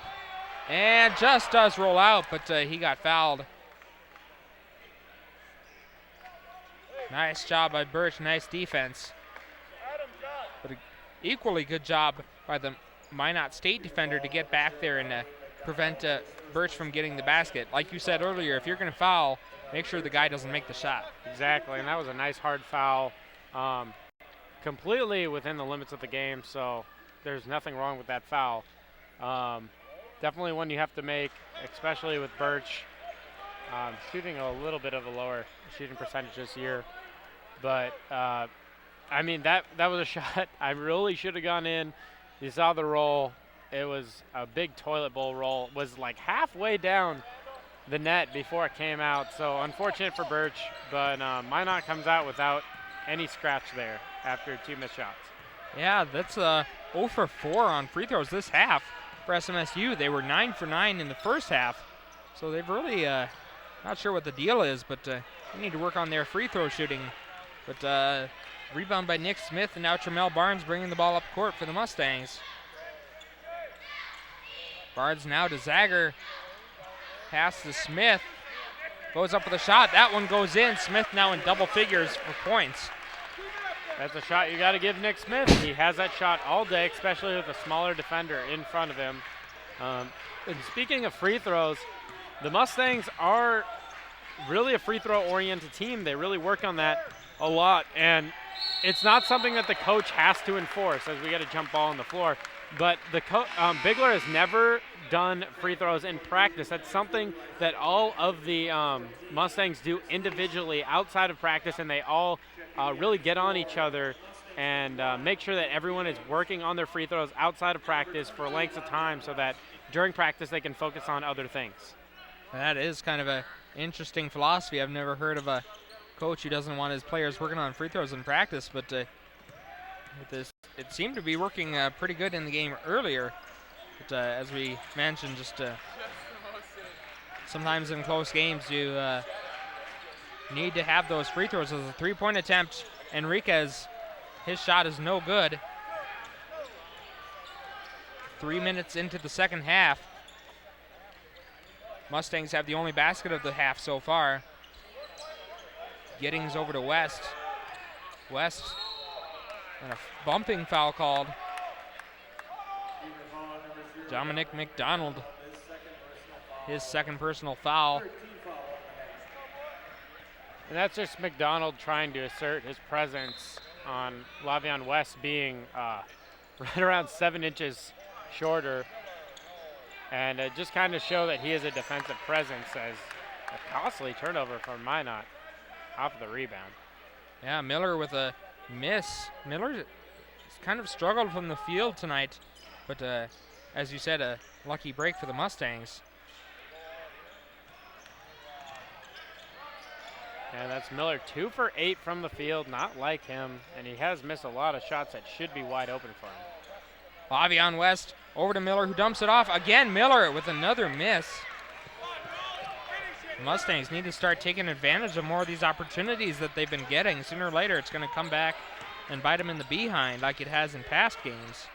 and just does roll out, but he got fouled. Nice job by Birch, nice defense. But an equally good job by the Minot State defender to get back there and prevent Birch from getting the basket. Like you said earlier, if you're going to foul, make sure the guy doesn't make the shot. Exactly, and that was a nice hard foul. Completely within the limits of the game, so there's nothing wrong with that foul. Definitely one you have to make, especially with Birch shooting a little bit of a lower shooting percentage this year. But, I mean, that was a shot I really should have gone in. You saw the roll. It was a big toilet bowl roll. It was like halfway down the net before it came out. So unfortunate for Birch, but Minot comes out without any scratch there after 2 missed shots. Yeah, that's 0 for 4 on free throws this half for SMSU. They were 9 for 9 in the first half, so they've really not sure what the deal is, but they need to work on their free throw shooting. But rebound by Nick Smith, and now Tremel Barnes bringing the ball up court for the Mustangs. Barnes now to Zager, pass to Smith, goes up with a shot. That one goes in. Smith now in double figures for points. That's a shot you got to give Nick Smith. He has that shot all day, especially with a smaller defender in front of him. And speaking of free throws, the Mustangs are really a free throw oriented team. They really work on that a lot, and it's not something that the coach has to enforce as we get a jump ball on the floor. But the Bigler has never done free throws in practice. That's something that all of the Mustangs do individually outside of practice, and they all really get on each other and make sure that everyone is working on their free throws outside of practice for lengths of time so that during practice they can focus on other things. That is kind of an interesting philosophy. I've never heard of a coach who doesn't want his players working on free throws in practice, but it seemed to be working pretty good in the game earlier. But as we mentioned, just sometimes in close games you need to have those free throws. As a three-point attempt, Enriquez, his shot is no good. 3 minutes into the second half. Mustangs have the only basket of the half so far. Giddings over to West. West, and a bumping foul called. Dominic McDonald, his second personal foul. And that's just McDonald trying to assert his presence on Lavion West being right around 7 inches shorter. And just kind of show that he is a defensive presence as a costly turnover from Minot off of the rebound. Yeah, Miller with a miss. Miller kind of struggled from the field tonight, but as you said, a lucky break for the Mustangs. And that's Miller, 2 for 8 from the field, not like him, and he has missed a lot of shots that should be wide open for him. Lavion West over to Miller, who dumps it off. Again, Miller with another miss. The Mustangs need to start taking advantage of more of these opportunities that they've been getting. Sooner or later, it's going to come back and bite them in the behind like it has in past games.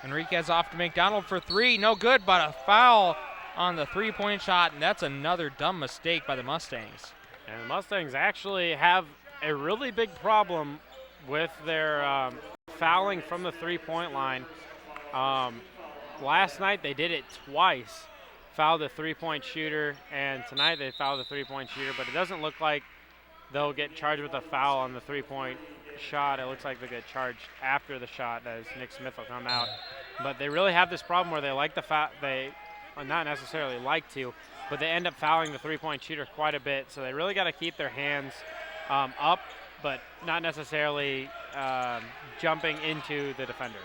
Enriquez off to McDonald for three. No good, but a foul on the three-point shot, and that's another dumb mistake by the Mustangs. And the Mustangs actually have a really big problem with their fouling from the three-point line. Last night they did it twice, fouled the three-point shooter, and tonight they fouled the three-point shooter, but it doesn't look like they'll get charged with a foul on the three-point shot. It looks like they'll get charged after the shot as Nick Smith will come out. But they really have this problem where they like the foul, they not necessarily like to, but they end up fouling the three-point shooter quite a bit, so they really got to keep their hands up, but not necessarily jumping into the defender.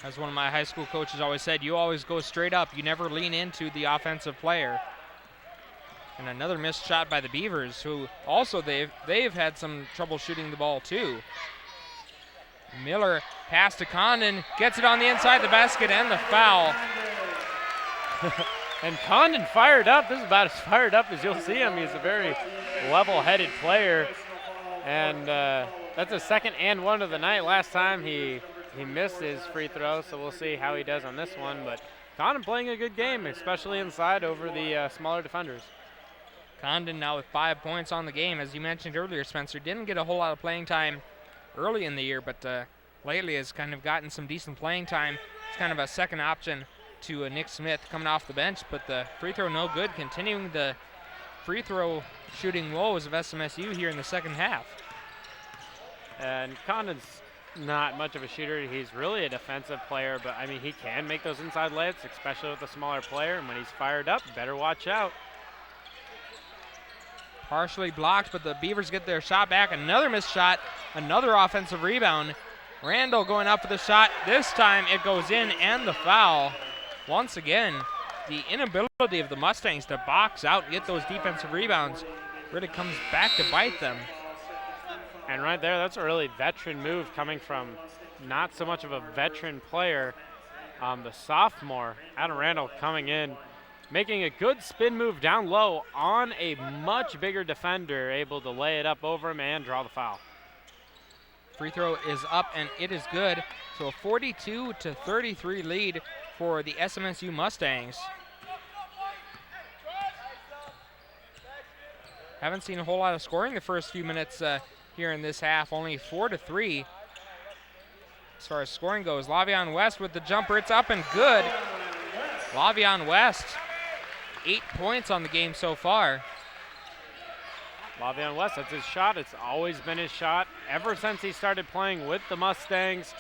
As one of my high school coaches always said, you always go straight up. You never lean into the offensive player. And another missed shot by the Beavers, who also they've had some trouble shooting the ball too. Miller pass to Condon, gets it on the inside of the basket and the foul. And Condon fired up. This is about as fired up as you'll see him. He's a very level-headed player. And that's his second and one of the night. Last time he missed his free throw, so we'll see how he does on this one. But Condon playing a good game, especially inside over the smaller defenders. Condon now with 5 points on the game. As you mentioned earlier, Spencer, didn't get a whole lot of playing time early in the year, but lately has kind of gotten some decent playing time. It's kind of a second option to Nick Smith coming off the bench, but the free throw no good, continuing the free throw shooting woes of SMSU here in the second half. And Condon's not much of a shooter. He's really a defensive player, but I mean, he can make those inside layups, especially with a smaller player, and when he's fired up, better watch out. Partially blocked, but the Beavers get their shot back. Another missed shot, another offensive rebound. Randall going up for the shot. This time it goes in and the foul. Once again, the inability of the Mustangs to box out and get those defensive rebounds really comes back to bite them. And right there, that's a really veteran move coming from not so much of a veteran player. The sophomore, Adam Randall, coming in, making a good spin move down low on a much bigger defender, able to lay it up over him and draw the foul. Free throw is up and it is good. So a 42-33 lead for the SMSU Mustangs. Haven't seen a whole lot of scoring the first few minutes here in this half, only 4-3 as far as scoring goes. Lavion West with the jumper, it's up and good. Lavion West, 8 points on the game so far. Lavion West, that's his shot. It's always been his shot ever since he started playing with the Mustangs.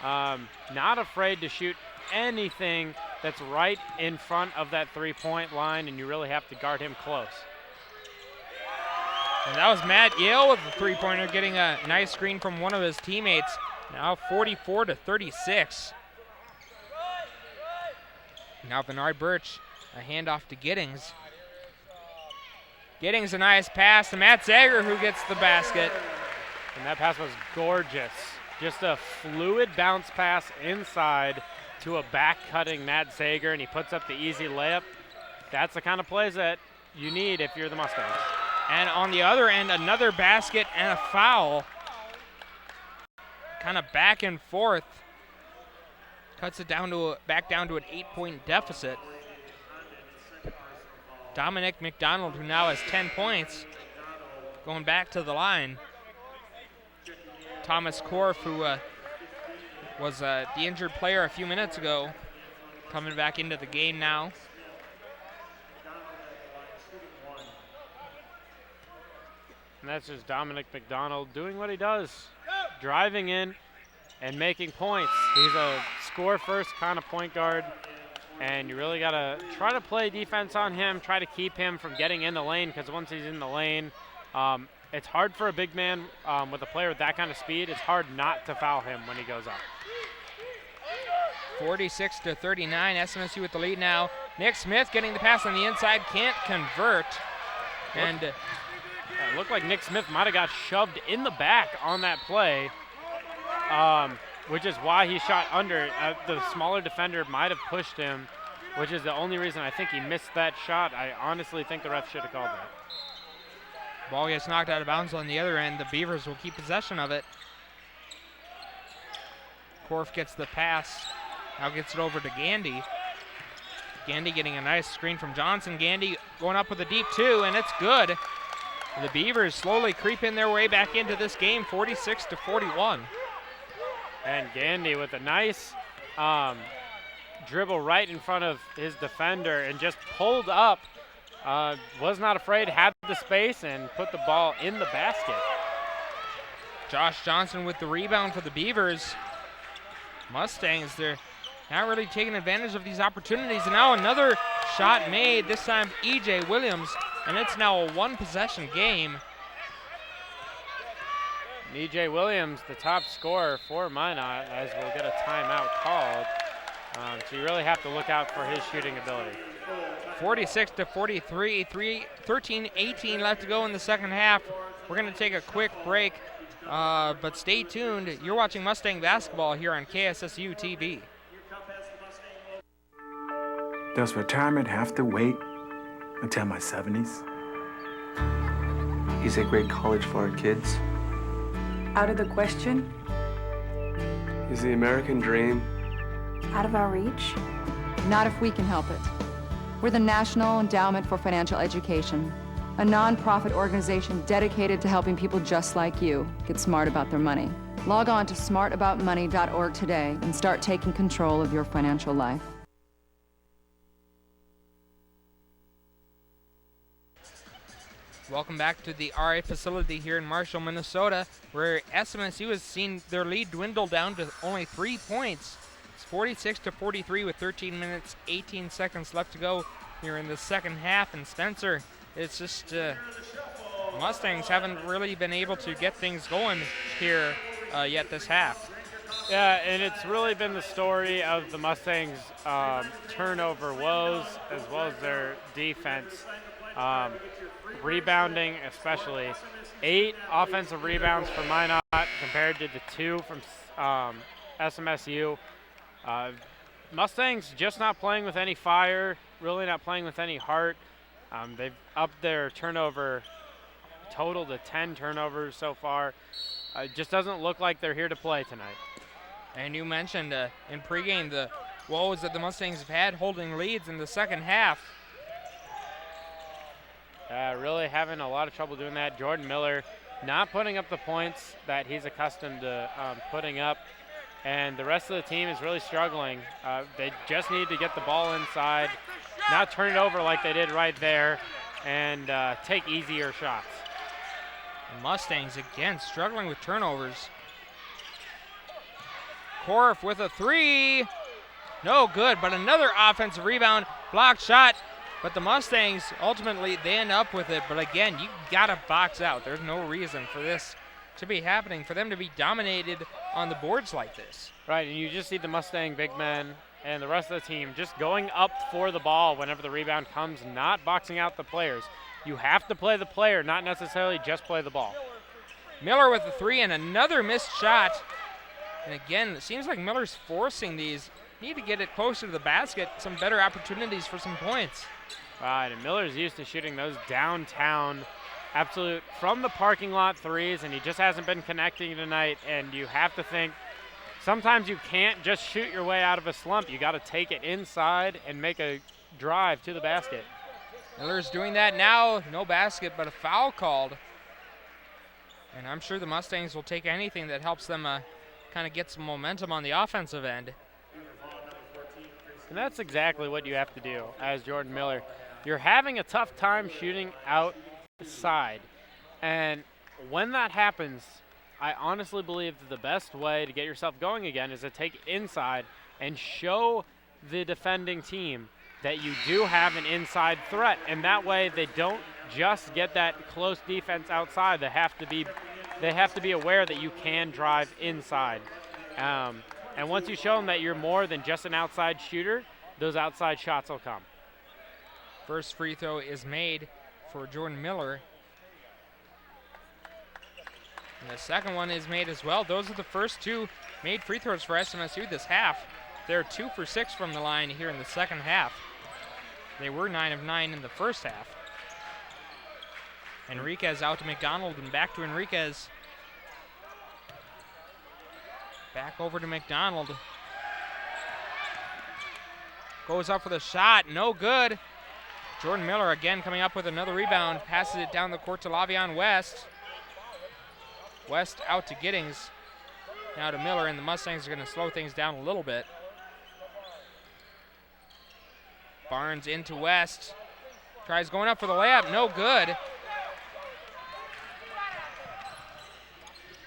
Not afraid to shoot anything that's right in front of that three-point line, and you really have to guard him close. And that was Matt Yale with the three-pointer, getting a nice screen from one of his teammates. Now 44-36. Now Bernard Birch, a handoff to Giddings. Giddings, a nice pass to Matt Zager, who gets the basket. And that pass was gorgeous. Just a fluid bounce pass inside to a back-cutting Matt Zager, and he puts up the easy layup. That's the kind of plays that you need if you're the Mustangs. And on the other end, another basket and a foul. Kind of back and forth. Cuts it down to back down to an 8-point deficit. Dominic McDonald, who now has 10 points, going back to the line. Thomas Korf, who was the injured player a few minutes ago, coming back into the game now. And that's just Dominic McDonald doing what he does, driving in and making points. He's a score-first kind of point guard, and you really got to try to play defense on him, try to keep him from getting in the lane, because once he's in the lane, it's hard for a big man with a player with that kind of speed. It's hard not to foul him when he goes up. 46-39, SMSU with the lead now. Nick Smith getting the pass on the inside, can't convert. And it looked like Nick Smith might have got shoved in the back on that play, which is why he shot under. The smaller defender might have pushed him which is the only reason I think he missed that shot. I honestly think the ref should have called that. Ball gets knocked out of bounds on the other end. The Beavers will keep possession of it. Korf gets the pass. Now gets it over to Gandy. Gandy getting a nice screen from Johnson. Gandy going up with a deep two, and it's good. The Beavers slowly creeping their way back into this game, 46-41. And Gandy with a nice dribble right in front of his defender and just pulled up. Was not afraid, had the space, and put the ball in the basket. Josh Johnson with the rebound for the Beavers. Mustangs, they're not really taking advantage of these opportunities. And now another shot made, this time E.J. Williams, and it's now a one-possession game. E.J. Williams, the top scorer for Minot, as we'll get a timeout called. So you really have to look out for his shooting ability. 46-43, 13-18 left to go in the second half. We're going to take a quick break, but stay tuned. You're watching Mustang basketball here on KSSU TV. Does retirement have to wait until my 70s? He's a great college for our kids. Out of the question? Is the American dream Out of our reach? Not if we can help it. We're the National Endowment for Financial Education, a non-profit organization dedicated to helping people just like you get smart about their money. Log on to smartaboutmoney.org today and start taking control of your financial life. Welcome back to the RA facility here in Marshall, Minnesota, where SMSU has seen their lead dwindle down to only 3 points. It's 46-43 with 13 minutes, 18 seconds left to go here in the second half. And Spencer, it's just Mustangs haven't really been able to get things going here yet this half. Yeah, and it's really been the story of the Mustangs' turnover woes as well as their defense. Rebounding especially. 8 offensive rebounds for Minot compared to the 2 from SMSU. Mustangs just not playing with any fire, really not playing with any heart. They've upped their turnover total to 10 turnovers so far. It just doesn't look like they're here to play tonight. And you mentioned in pregame the woes that the Mustangs have had holding leads in the second half. Really having a lot of trouble doing that. Jordan Miller not putting up the points that he's accustomed to putting up. And the rest of the team is really struggling. They just need to get the ball inside, not turn it over like they did right there, and take easier shots. The Mustangs again struggling with turnovers. Korf with a 3. No good, but another offensive rebound, blocked shot. But the Mustangs, ultimately, they end up with it. But again, you got to box out. There's no reason for this to be happening, for them to be dominated on the boards like this. Right, and you just see the Mustang big men and the rest of the team just going up for the ball whenever the rebound comes, not boxing out the players. You have to play the player, not necessarily just play the ball. Miller with a 3 and another missed shot. And again, it seems like Miller's forcing these. Need to get it closer to the basket, some better opportunities for some points. Right, and Miller's used to shooting those downtown, absolute from the parking lot threes, and he just hasn't been connecting tonight. And you have to think sometimes you can't just shoot your way out of a slump. You got to take it inside and make a drive to the basket. Miller's doing that now. No basket, but a foul called. And I'm sure the Mustangs will take anything that helps them kind of get some momentum on the offensive end. And that's exactly what you have to do as Jordan Miller. You're having a tough time shooting outside. And when that happens, I honestly believe that the best way to get yourself going again is to take it inside and show the defending team that you do have an inside threat. And that way they don't just get that close defense outside. They have to be aware that you can drive inside. And once you show them that you're more than just an outside shooter, those outside shots will come. First free throw is made for Jordan Miller. And the second one is made as well. Those are the first 2 made free throws for SMSU this half. They're 2 for 6 from the line here in the second half. They were 9 of 9 in the first half. Enriquez out to McDonald and back to Enriquez. Back over to McDonald. Goes up for the shot, no good. Jordan Miller again coming up with another rebound, passes it down the court to Lavion West. West out to Giddings. Now to Miller, and the Mustangs are going to slow things down a little bit. Barnes into West. Tries going up for the layup, no good.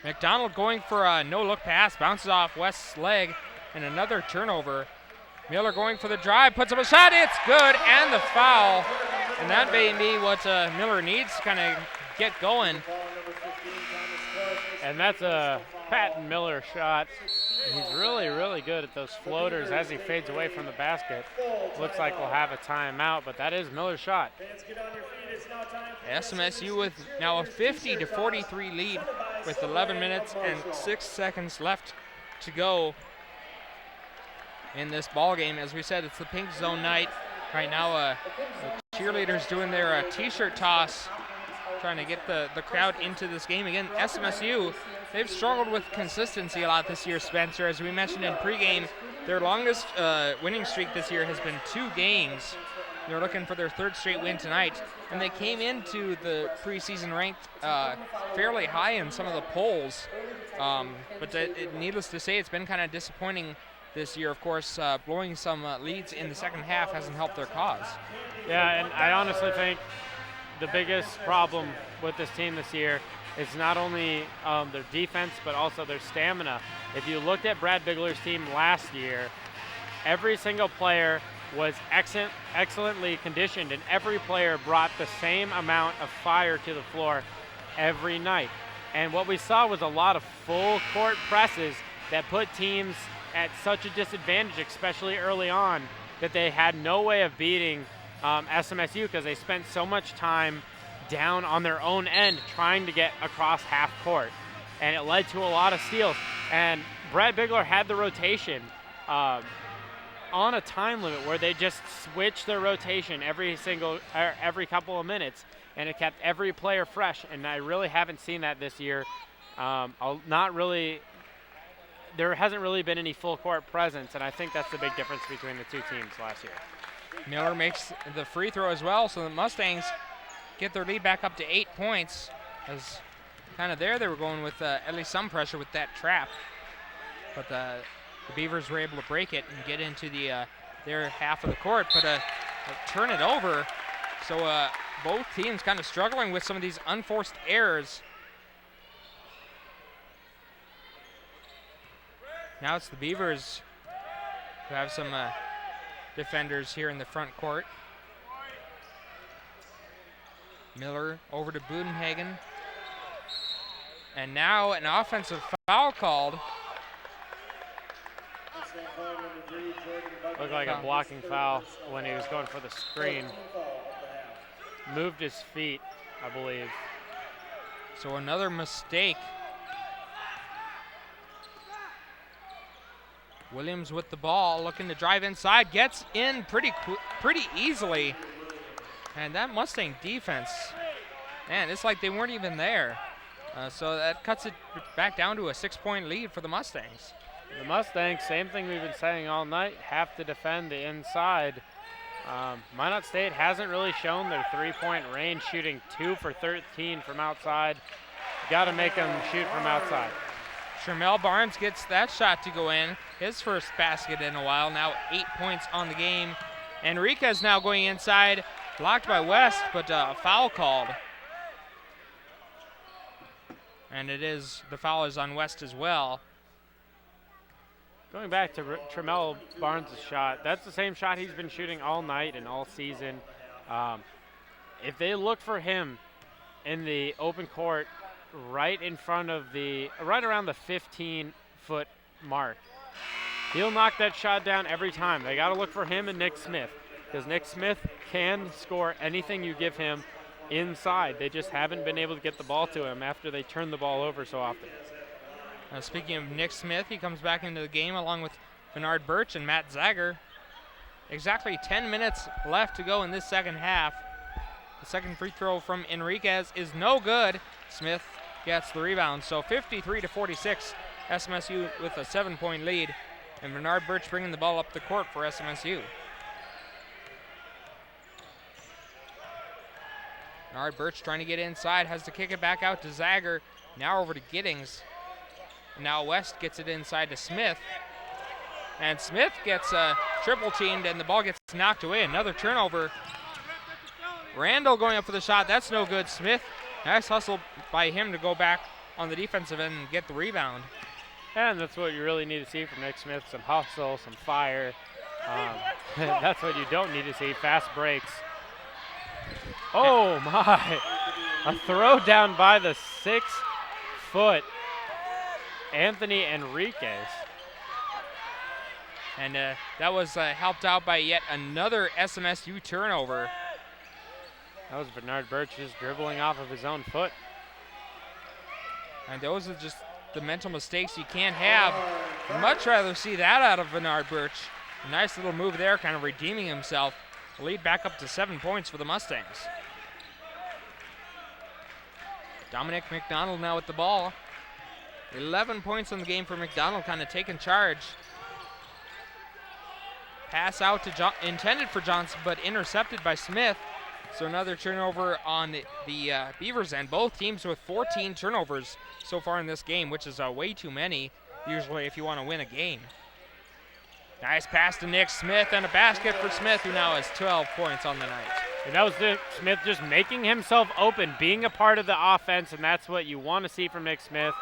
McDonald going for a no-look pass, bounces off West's leg, and another turnover. Miller going for the drive, puts up a shot, it's good, and the foul. And that may be what Miller needs to kind of get going. And that's a Patton Miller shot. He's really, really good at those floaters as he fades away from the basket. Looks like we'll have a timeout, but that is Miller's shot. SMSU with now a 50-43 lead with 11 minutes and 6 seconds left to go in this ball game. As we said, it's the pink zone night. Right now, the cheerleaders doing their t-shirt toss, trying to get the crowd into this game. Again, SMSU, they've struggled with consistency a lot this year, Spencer. As we mentioned in pregame, their longest winning streak this year has been 2 games. They're looking for their 3rd straight win tonight. And they came into the preseason ranked fairly high in some of the polls. But needless to say, it's been kind of disappointing this year. Of course, blowing some leads in the second half hasn't helped their cause. Yeah, and I honestly think the biggest problem with this team this year is not only their defense, but also their stamina. If you looked at Brad Bigler's team last year, every single player was excellently conditioned, and every player brought the same amount of fire to the floor every night. And what we saw was a lot of full court presses that put teams at such a disadvantage, especially early on, that they had no way of beating SMSU because they spent so much time down on their own end trying to get across half court. And it led to a lot of steals. And Brad Bigler had the rotation on a time limit where they just switched their rotation every couple of minutes, and it kept every player fresh. And I really haven't seen that this year. There hasn't really been any full court presence, and I think that's the big difference between the 2 teams last year. Miller makes the free throw as well, so the Mustangs get their lead back up to 8 points. As kind of there, they were going with at least some pressure with that trap, but the Beavers were able to break it and get into their half of the court, but turn it over. So both teams kind of struggling with some of these unforced errors. Now it's the Beavers who have some defenders here in the front court. Miller over to Budenhagen. And now an offensive foul called. Looked like a blocking foul when he was going for the screen. Moved his feet, I believe. So another mistake. Williams with the ball, looking to drive inside, gets in pretty easily. And that Mustang defense, man, it's like they weren't even there. So that cuts it back down to a 6-point lead for the Mustangs. The Mustangs, same thing we've been saying all night, have to defend the inside. Minot State hasn't really shown their 3-point range, shooting 2 for 13 from outside. Got to make them shoot from outside. Shermel Barnes gets that shot to go in. His first basket in a while, now 8 points on the game. Enriquez now going inside, blocked by West, but a foul called. And the foul is on West as well. Going back to Tremel Barnes' shot, that's the same shot he's been shooting all night and all season. If they look for him in the open court right around the 15-foot mark, he'll knock that shot down every time. They got to look for him and Nick Smith, because Nick Smith can score anything you give him inside. They just haven't been able to get the ball to him after they turn the ball over so often. Speaking of Nick Smith, he comes back into the game along with Bernard Birch and Matt Zager. Exactly 10 minutes left to go in this second half. The second free throw from Enriquez is no good. Smith gets the rebound. So 53-46, SMSU with a 7-point lead. And Bernard Birch bringing the ball up the court for SMSU. Bernard Birch trying to get inside, has to kick it back out to Zager. Now over to Giddings. Now West gets it inside to Smith. And Smith gets triple teamed and the ball gets knocked away. Another turnover. Randall going up for the shot. That's no good. Smith, nice hustle by him to go back on the defensive end and get the rebound. And that's what you really need to see from Nick Smith, some hustle, some fire. That's what you don't need to see, fast breaks. Oh my, a throw down by the 6-foot Anthony Enriquez. And that was helped out by yet another SMSU turnover. That was Bernard Birch just dribbling off of his own foot. And those are just the mental mistakes you can't have. I'd much rather see that out of Bernard Birch. A nice little move there, kind of redeeming himself. Lead back up to 7 points for the Mustangs. Dominic McDonald now with the ball. 11 points in the game for McDonald, kind of taking charge. Pass out to intended for Johnson, but intercepted by Smith. So another turnover on the Beavers end. Both teams with 14 turnovers so far in this game, which is way too many, usually if you want to win a game. Nice pass to Nick Smith and a basket for Smith, who now has 12 points on the night. And that was Nick Smith just making himself open, being a part of the offense, and that's what you want to see from Nick Smith.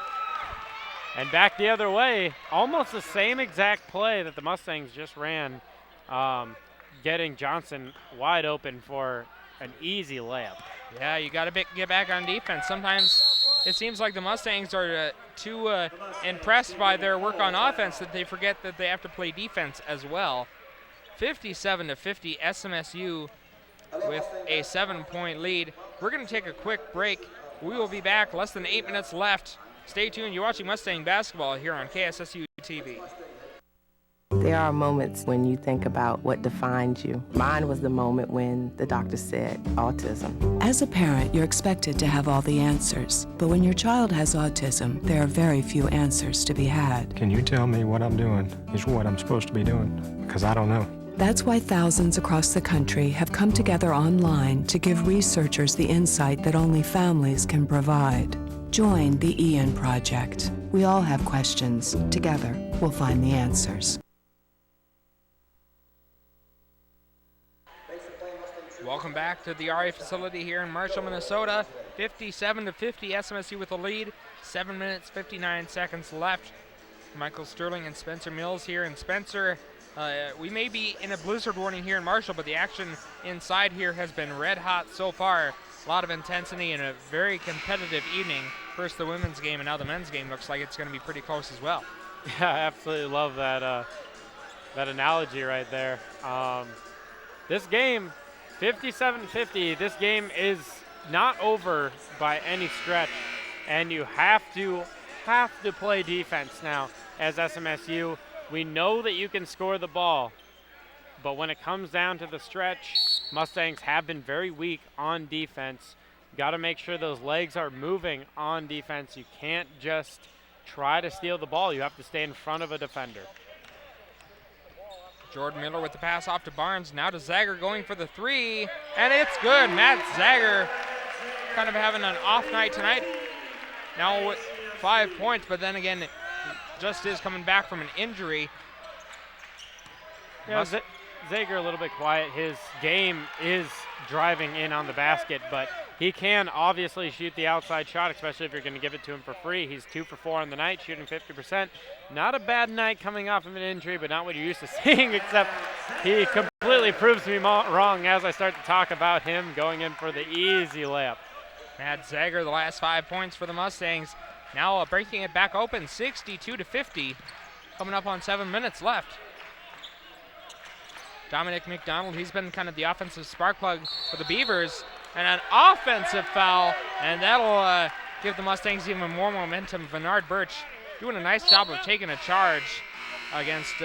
And back the other way, almost the same exact play that the Mustangs just ran, getting Johnson wide open for an easy layup. Yeah, you got to get back on defense. Sometimes it seems like the Mustangs are too impressed by their work on offense that they forget that they have to play defense as well. 57-50, SMSU with a 7-point lead. We're going to take a quick break. We will be back, less than 8 minutes left. Stay tuned. You're watching Mustang basketball here on KSSU TV. There are moments when you think about what defines you. Mine was the moment when the doctor said autism. As a parent, you're expected to have all the answers. But when your child has autism, there are very few answers to be had. Can you tell me what I'm doing is what I'm supposed to be doing? Because I don't know. That's why thousands across the country have come together online to give researchers the insight that only families can provide. Join the Ian Project. We all have questions. Together, we'll find the answers. Welcome back to the RA facility here in Marshall, Minnesota. 57-50, SMSU with the lead. 7 minutes, 59 seconds left. Michael Sterling and Spencer Mills here. And Spencer, we may be in a blizzard warning here in Marshall, but the action inside here has been red hot so far. A lot of intensity and a very competitive evening. First the women's game and now the men's game looks like it's going to be pretty close as well. Yeah, I absolutely love that that analogy right there. This game, 57-50, this game is not over by any stretch, and you have to play defense now as SMSU. We know that you can score the ball, but when it comes down to the stretch, Mustangs have been very weak on defense. Got to make sure those legs are moving on defense. You can't just try to steal the ball. You have to stay in front of a defender. Jordan Miller with the pass off to Barnes. Now to Zager going for the three, and it's good. Matt Zager kind of having an off night tonight. Now with 5 points, but then again, just is coming back from an injury. Yeah, Zager a little bit quiet. His game is driving in on the basket, but he can obviously shoot the outside shot, especially if you're going to give it to him for free. He's 2 for 4 on the night, shooting 50%. Not a bad night coming off of an injury, but not what you're used to seeing, except he completely proves me wrong as I start to talk about him going in for the easy layup. Matt Zager, the last 5 points for the Mustangs. Now breaking it back open, 62-50, coming up on 7 minutes left. Dominic McDonald, he's been kind of the offensive spark plug for the Beavers. And an offensive foul, and that'll give the Mustangs even more momentum. Bernard Birch doing a nice job of taking a charge against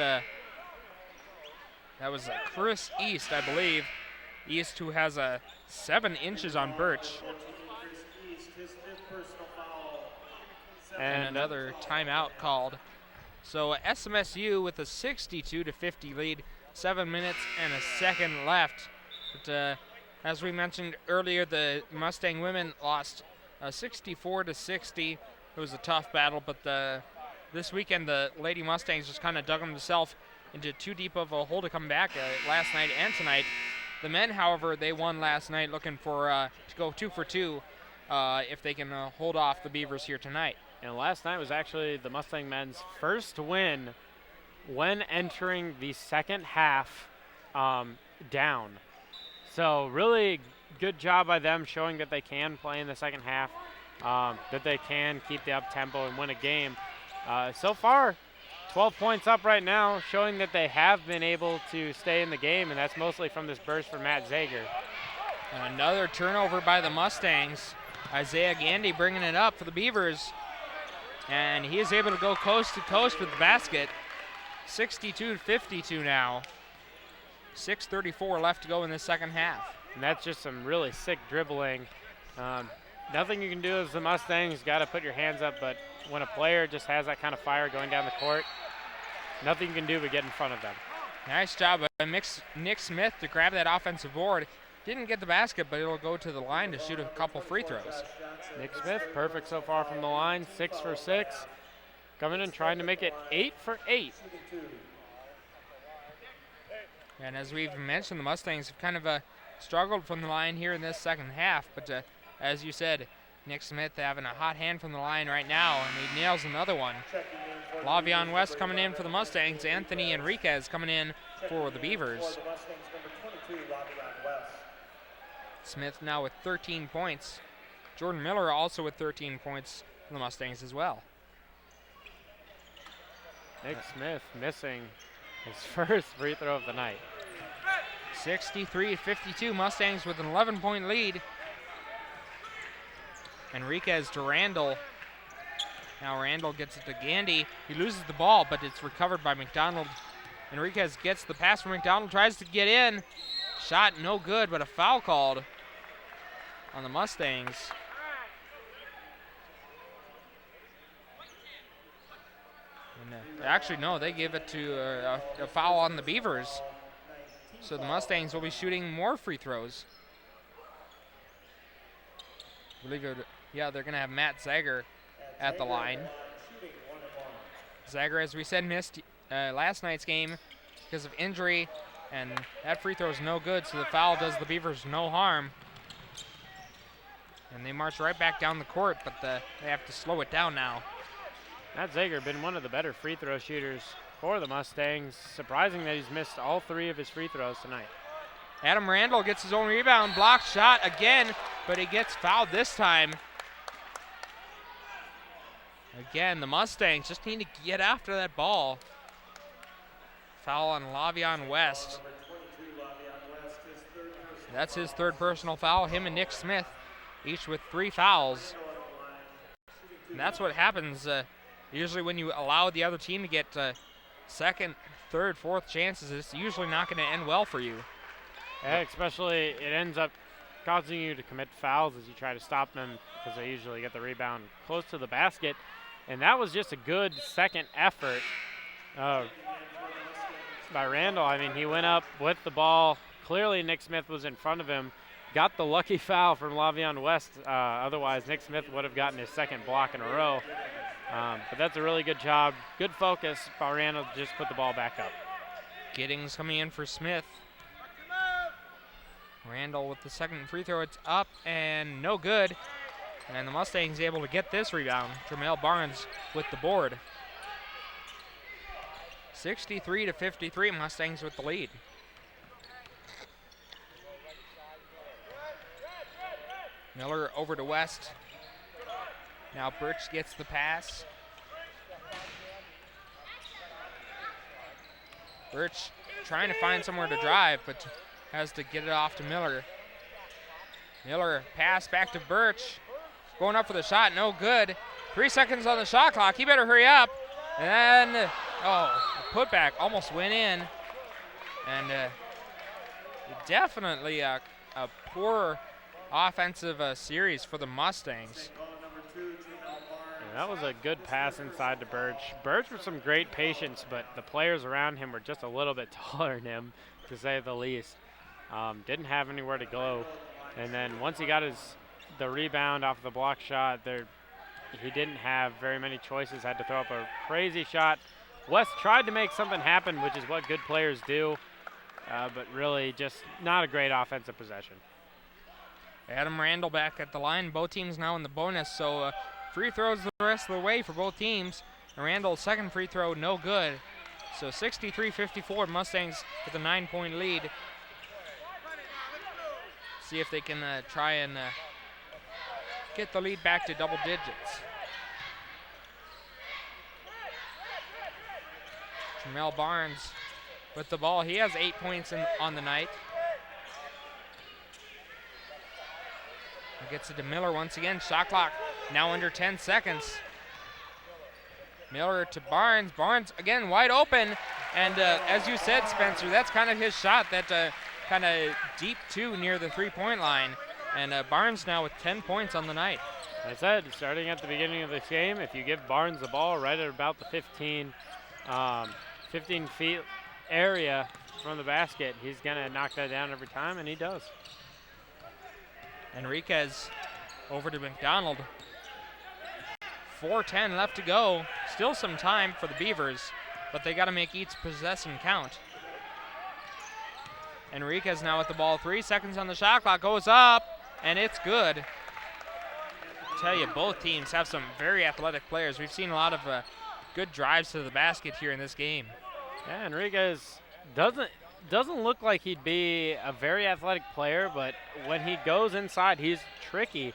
That was Chris East, I believe. East, who has a 7 inches on Birch. And another timeout called. So SMSU with a 62-50 lead, 7 minutes and a second left. But as we mentioned earlier, the Mustang women lost 64-60. It was a tough battle, but this weekend the Lady Mustangs just kind of dug themselves into too deep of a hole to come back last night and tonight. The men, however, they won last night, looking for to go 2 for 2 if they can hold off the Beavers here tonight. And last night was actually the Mustang men's first win when entering the second half down. So really good job by them showing that they can play in the second half, that they can keep the up tempo and win a game. So far, 12 points up right now, showing that they have been able to stay in the game, and that's mostly from this burst from Matt Zager. And another turnover by the Mustangs. Isaiah Gandy bringing it up for the Beavers. And he is able to go coast to coast with the basket. 62-52 now. 6:34 left to go in the second half. And that's just some really sick dribbling. Nothing you can do as the Mustangs. Got to put your hands up, but when a player just has that kind of fire going down the court, nothing you can do but get in front of them. Nice job by Nick Smith to grab that offensive board. Didn't get the basket, but it'll go to the line to shoot a couple free throws. Nick Smith, perfect so far from the line, 6 for 6. Coming in trying to make it 8 for 8. And as we've mentioned, the Mustangs have kind of struggled from the line here in this second half, but as you said, Nick Smith having a hot hand from the line right now, and he nails another one. Lavion West coming in for the Mustangs. Anthony Enriquez coming in for the Beavers. Smith now with 13 points. Jordan Miller also with 13 points for the Mustangs as well. Nick Smith missing his first free throw of the night. 63-52, Mustangs with an 11-point lead. Enriquez to Randall. Now Randall gets it to Gandy. He loses the ball, but it's recovered by McDonald. Enriquez gets the pass from McDonald, tries to get in. Shot no good, but a foul called on the Mustangs. And, actually, no, they give it to a foul on the Beavers. So the Mustangs will be shooting more free throws. I believe they're going to have Matt Zager at the line. Zager, as we said, missed last night's game because of injury, and that free throw is no good, so the foul does the Beavers no harm. And they march right back down the court, but they have to slow it down now. Matt Zager been one of the better free throw shooters for the Mustangs. Surprising that he's missed all 3 of his free throws tonight. Adam Randall gets his own rebound, blocked shot again, but he gets fouled this time. Again, the Mustangs just need to get after that ball. Foul on Lavion West. That's his third personal foul. Him and Nick Smith, each with 3 fouls. And that's what happens usually when you allow the other team to get second, third, fourth chances. It's usually not going to end well for you. Yeah, especially it ends up causing you to commit fouls as you try to stop them, because they usually get the rebound close to the basket. And that was just a good second effort by Randall. I mean, he went up with the ball. Clearly Nick Smith was in front of him. Got the lucky foul from Lavion West. Otherwise, Nick Smith would have gotten his second block in a row. But that's a really good job. Good focus by Randall to just put the ball back up. Giddings coming in for Smith. Randall with the second free throw. It's up and no good. And the Mustangs able to get this rebound. Tremel Barnes with the board. 63-53, Mustangs with the lead. Miller over to West. Now Birch gets the pass. Birch trying to find somewhere to drive, but has to get it off to Miller. Miller pass back to Birch. Going up for the shot, no good. 3 seconds on the shot clock. He better hurry up. And, a putback almost went in. And definitely a poor offensive series for the Mustangs. Yeah, that was a good pass inside to Birch. Birch with some great patience, but the players around him were just a little bit taller than him, to say the least. Didn't have anywhere to go. And then once he got the rebound off the block shot, he didn't have very many choices, had to throw up a crazy shot. West tried to make something happen, which is what good players do, but really just not a great offensive possession. Adam Randall back at the line. Both teams now in the bonus, so free throws the rest of the way for both teams. Randall's second free throw, no good. So 63-54, Mustangs with a 9-point lead. See if they can try and get the lead back to double digits. Jamel Barnes with the ball. He has 8 points on the night. He gets it to Miller once again. Shot clock now under 10 seconds. Miller to Barnes. Barnes again wide open. And as you said, Spencer, that's kind of his shot, that kind of deep two near the three-point line. And Barnes now with 10 points on the night. As I said, starting at the beginning of this game, if you give Barnes the ball right at about the 15 feet area from the basket, he's going to knock that down every time, and he does. Enriquez over to McDonald. 4:10 left to go. Still some time for the Beavers, but they got to make each possession count. Enriquez now with the ball. 3 seconds on the shot clock. Goes up, and it's good. I tell you, both teams have some very athletic players. We've seen a lot of good drives to the basket here in this game. Yeah, Enriquez doesn't look like he'd be a very athletic player, but when he goes inside, he's tricky,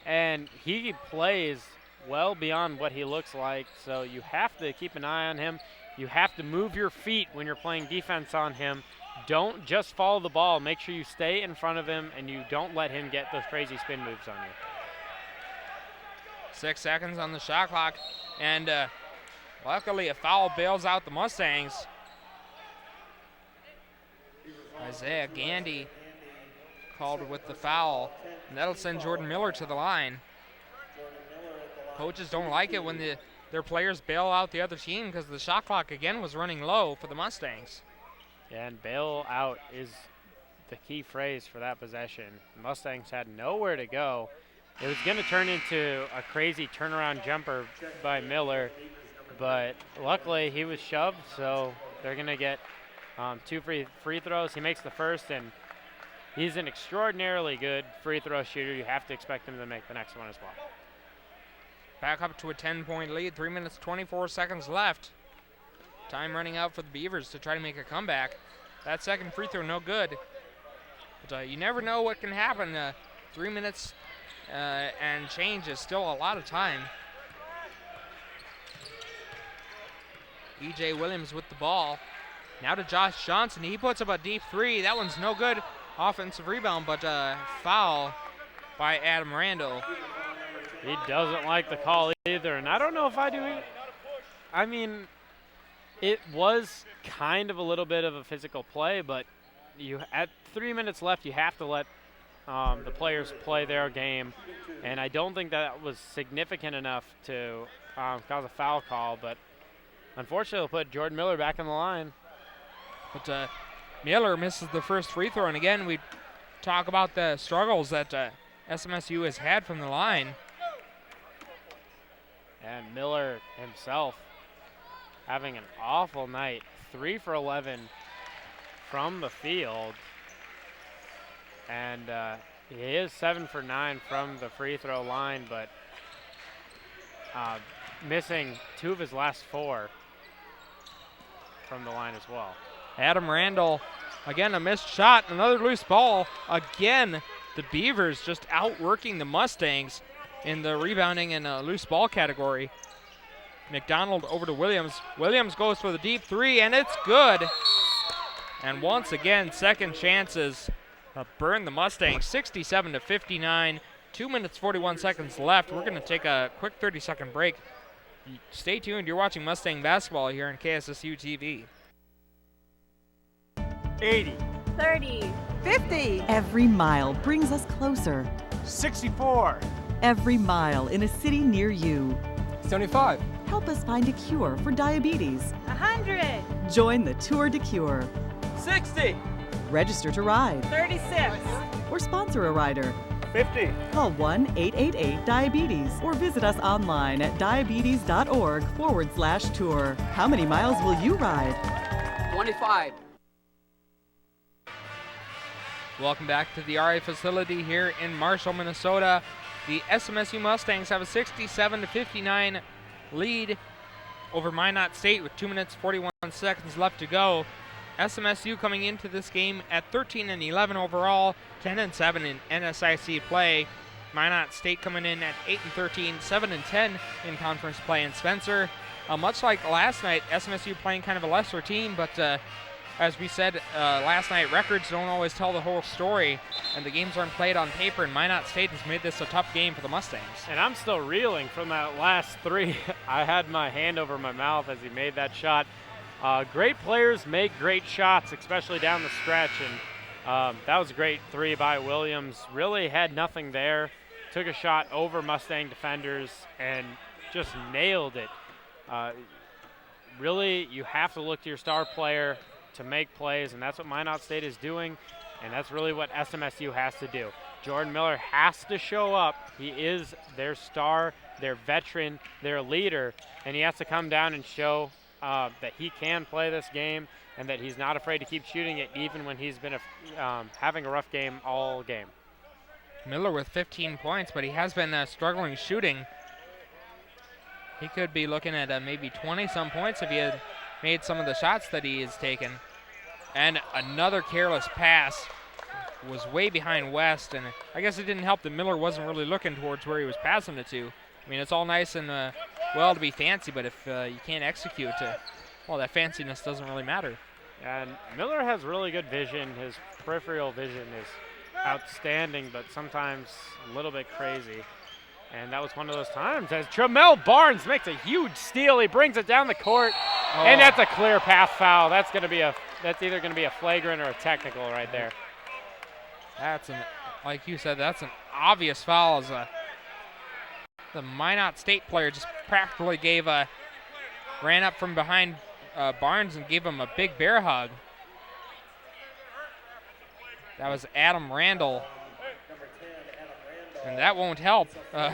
and he plays well beyond what he looks like, so you have to keep an eye on him. You have to move your feet when you're playing defense on him. Don't just follow the ball. Make sure you stay in front of him, and you don't let him get those crazy spin moves on you. 6 seconds on the shot clock, and luckily a foul bails out the Mustangs. Isaiah Gandy called with the foul, and that'll send Jordan Miller to the line. Coaches don't like it when their players bail out the other team because the shot clock again was running low for the Mustangs. Yeah, and bail out is the key phrase for that possession. The Mustangs had nowhere to go. It was going to turn into a crazy turnaround jumper by Miller, but luckily he was shoved, so they're going to get 2 free throws. He makes the first, and he's an extraordinarily good free throw shooter. You have to expect him to make the next one as well. Back up to a 10-point lead, 3 minutes, 24 seconds left. Time running out for the Beavers to try to make a comeback. That second free throw, no good. But you never know what can happen. 3 minutes and change is still a lot of time. E.J. Williams with the ball. Now to Josh Johnson. He puts up a deep three. That one's no good. Offensive rebound, but foul by Adam Randall. He doesn't like the call either, and I don't know if I do. I mean, it was kind of a little bit of a physical play, but at 3 minutes left, you have to let the players play their game, and I don't think that was significant enough to cause a foul call, but unfortunately, it'll put Jordan Miller back on the line. But Miller misses the first free throw, and again, we talk about the struggles that SMSU has had from the line. And Miller himself having an awful night. 3 for 11 from the field. And he is 7 for 9 from the free throw line, but missing 2 of his last 4 from the line as well. Adam Randall, again, a missed shot, another loose ball. Again, the Beavers just outworking the Mustangs in the rebounding and loose ball category. McDonald over to Williams. Williams goes for the deep three, and it's good. And once again, second chances burn the Mustangs, 67-59. 2 minutes, 41 seconds left. We're going to take a quick 30-second break. Stay tuned. You're watching Mustang basketball here on KSSU TV. 80. 30. 50. Every mile brings us closer. 64. Every mile in a city near you. 75. Help us find a cure for diabetes. 100. Join the Tour de Cure. 60. Register to ride. 36. Or sponsor a rider. 50. Call 1-888-DIABETES or visit us online at diabetes.org/tour. How many miles will you ride? 25. Welcome back to the RA facility here in Marshall, Minnesota. The SMSU Mustangs have a 67-59 lead over Minot State with 2 minutes 41 seconds left to go. SMSU coming into this game at 13-11 overall, 10-7 in NSIC play. Minot State coming in at 8-13, 7-10 in conference play. And Spencer, much like last night, SMSU playing kind of a lesser team, but as we said last night, records don't always tell the whole story, and the games aren't played on paper, and Minot State has made this a tough game for the Mustangs. And I'm still reeling from that last three. I had my hand over my mouth as he made that shot. Great players make great shots, especially down the stretch, and that was a great three by Williams. Really had nothing there. Took a shot over Mustang defenders and just nailed it. Really, you have to look to your star player to make plays, and that's what Minot State is doing, and that's really what SMSU has to do. Jordan Miller has to show up. He is their star, their veteran, their leader, and he has to come down and show that he can play this game and that he's not afraid to keep shooting it even when he's been having a rough game all game. Miller with 15 points, but he has been struggling shooting. He could be looking at maybe 20-some points if he had made some of the shots that he has taken. And another careless pass was way behind West, and I guess it didn't help that Miller wasn't really looking towards where he was passing it to. I mean, it's all nice and well to be fancy, but if you can't execute, well, that fanciness doesn't really matter. And Miller has really good vision. His peripheral vision is outstanding, but sometimes a little bit crazy. And that was one of those times as Tramel Barnes makes a huge steal. He brings it down the court, and that's a clear path foul. That's either going to be a flagrant or a technical right there. That's like you said, that's an obvious foul. As the Minot State player just practically ran up from behind Barnes and gave him a big bear hug. That was Adam Randall. And that won't help the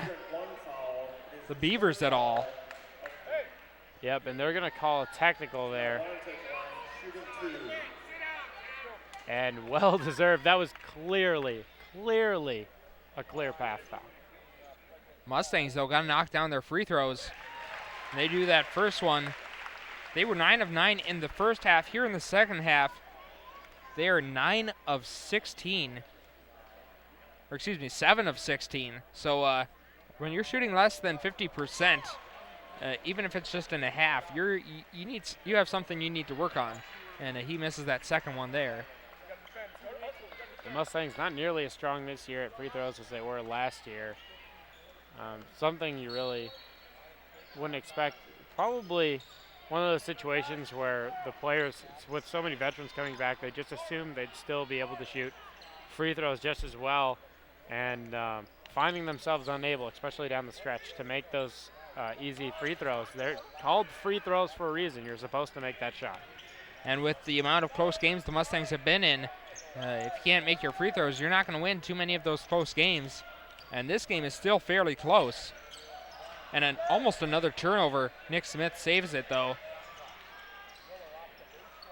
Beavers at all. Yep, and they're going to call a technical there. And well-deserved. That was clearly a clear path foul. Mustangs, though, got to knock down their free throws. And they do that first one. They were 9 of 9 in the first half. Here in the second half, they are 9 of 16. Or excuse me, 7 of 16. So when you're shooting less than 50%, even if it's just in a half, you have something you need to work on. And he misses that second one there. The Mustangs not nearly as strong this year at free throws as they were last year. Something you really wouldn't expect. Probably one of those situations where the players, with so many veterans coming back, they just assumed they'd still be able to shoot free throws just as well, and finding themselves unable, especially down the stretch, to make those easy free throws. They're called free throws for a reason. You're supposed to make that shot. And with the amount of close games the Mustangs have been in, if you can't make your free throws, you're not going to win too many of those close games. And this game is still fairly close. And almost another turnover. Nick Smith saves it, though.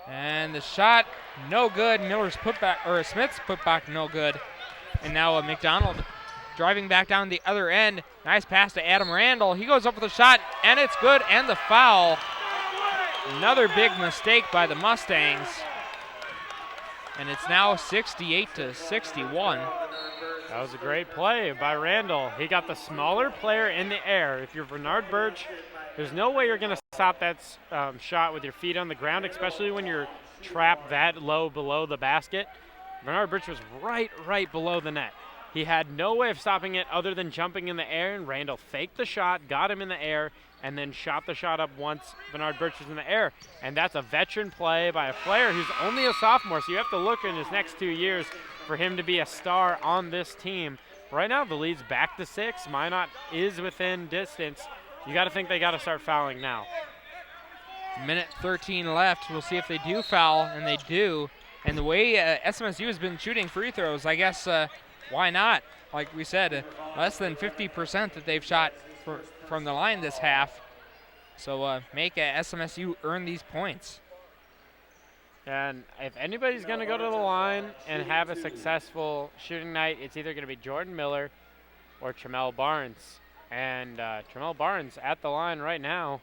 And the shot, no good. Smith's putback, no good. And now McDonald driving back down the other end. Nice pass to Adam Randall. He goes up with a shot, and it's good, and the foul. Another big mistake by the Mustangs. And it's now 68-61. That was a great play by Randall. He got the smaller player in the air. If you're Bernard Birch, there's no way you're going to stop that shot with your feet on the ground, especially when you're trapped that low below the basket. Bernard Birch was right below the net. He had no way of stopping it other than jumping in the air, and Randall faked the shot, got him in the air, and then shot the shot up once Bernard Birch was in the air. And that's a veteran play by a player who's only a sophomore, so you have to look in his next 2 years for him to be a star on this team. Right now, the lead's back to 6. Minot is within distance. You got to think they got to start fouling now. Minute 13 left. We'll see if they do foul, and they do. And the way SMSU has been shooting free throws, I guess why not? Like we said, less than 50% that they've shot from the line this half. So make SMSU earn these points. And if anybody's going to go to the line and have a successful shooting night, it's either going to be Jordan Miller or Tramel Barnes. And Tramel Barnes at the line right now.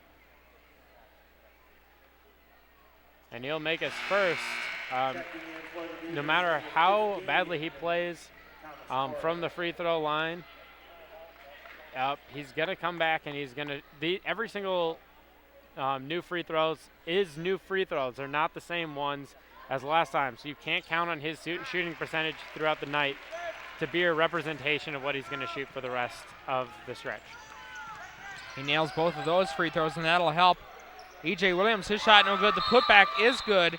And he'll make his first. No matter how badly he plays from the free throw line, he's going to come back and he's going to – every single new free throws is new free throws. They're not the same ones as last time. So you can't count on his shooting percentage throughout the night to be a representation of what he's going to shoot for the rest of the stretch. He nails both of those free throws, and that'll help. E.J. Williams, his shot no good. The putback is good.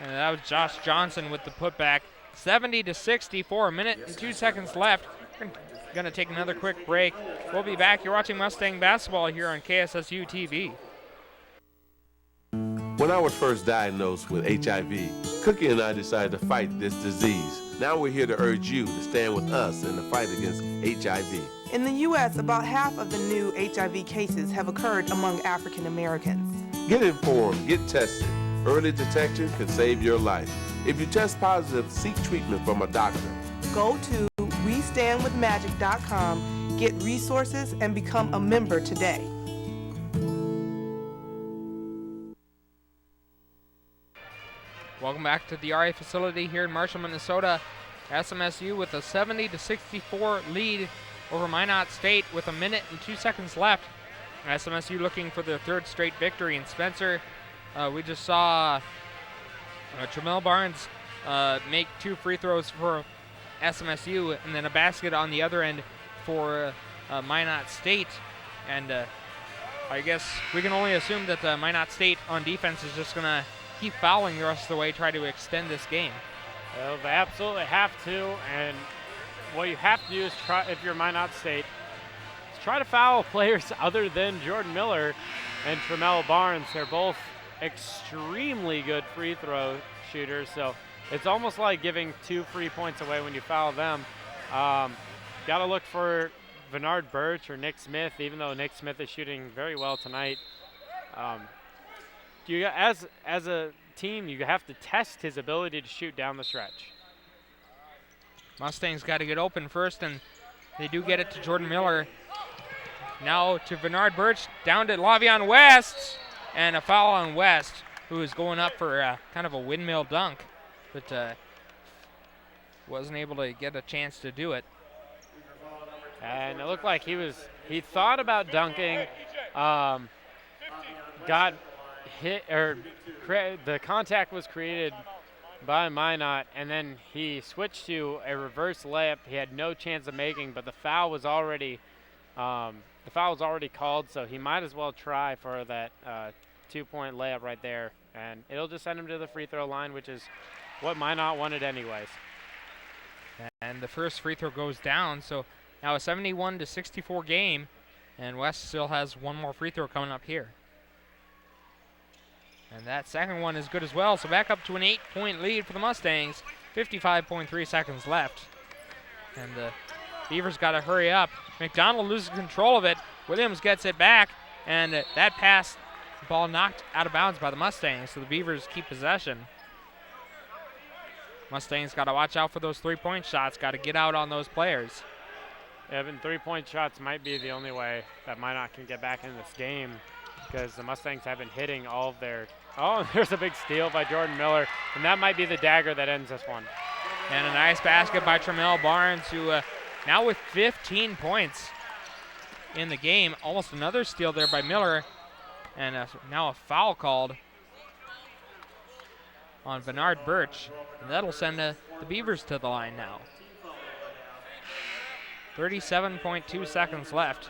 And that was Josh Johnson with the putback. 70-64, a minute and 2 seconds left. We're going to take another quick break. We'll be back. You're watching Mustang basketball here on KSSU TV. When I was first diagnosed with HIV, Cookie and I decided to fight this disease. Now we're here to urge you to stand with us in the fight against HIV. In the U.S., about half of the new HIV cases have occurred among African Americans. Get informed, get tested. Early detection can save your life. If you test positive, seek treatment from a doctor. Go to WeStandWithMagic.com, get resources, and become a member today. Welcome back to the RA facility here in Marshall, Minnesota. SMSU with a 70-64 lead over Minot State with a minute and 2 seconds left. SMSU looking for their third straight victory. And Spencer, we just saw Tramel Barnes make 2 free throws for SMSU and then a basket on the other end for Minot State. And I guess we can only assume that Minot State on defense is just going to keep fouling the rest of the way, try to extend this game. Well, they absolutely have to, and what you have to do is try, if you're Minot State, is try to foul players other than Jordan Miller and Tramel Barnes. They're both extremely good free throw shooters, so it's almost like giving 2 free points away when you foul them. Got to look for Bernard Birch or Nick Smith, even though Nick Smith is shooting very well tonight. As a team, you have to test his ability to shoot down the stretch. Mustangs got to get open first, and they do get it to Jordan Miller. Now to Bernard Birch, down to Lavion West, and a foul on West, who is going up for kind of a windmill dunk, but wasn't able to get a chance to do it. And it looked like he thought about dunking, got hit, or the contact was created by Minot, and then he switched to a reverse layup. He had no chance of making, but the foul was already called, so he might as well try for that 2-point layup right there, and it'll just send him to the free throw line, which is what Minot wanted anyways. And the first free throw goes down, so now a 71-64 game, and West still has one more free throw coming up here. And that second one is good as well, so back up to an 8-point lead for the Mustangs. 55.3 seconds left. And the Beavers got to hurry up. McDonald loses control of it. Williams gets it back, and that pass, ball knocked out of bounds by the Mustangs, so the Beavers keep possession. Mustangs got to watch out for those 3-point shots, got to get out on those players. Yeah, but 3-point shots might be the only way that Minot can get back in this game, because the Mustangs have been hitting all of their... Oh, there's a big steal by Jordan Miller, and that might be the dagger that ends this one. And a nice basket by Tramel Barnes, who now with 15 points in the game. Almost another steal there by Miller, and now a foul called on Bernard Birch. And that'll send the Beavers to the line now. 37.2 seconds left.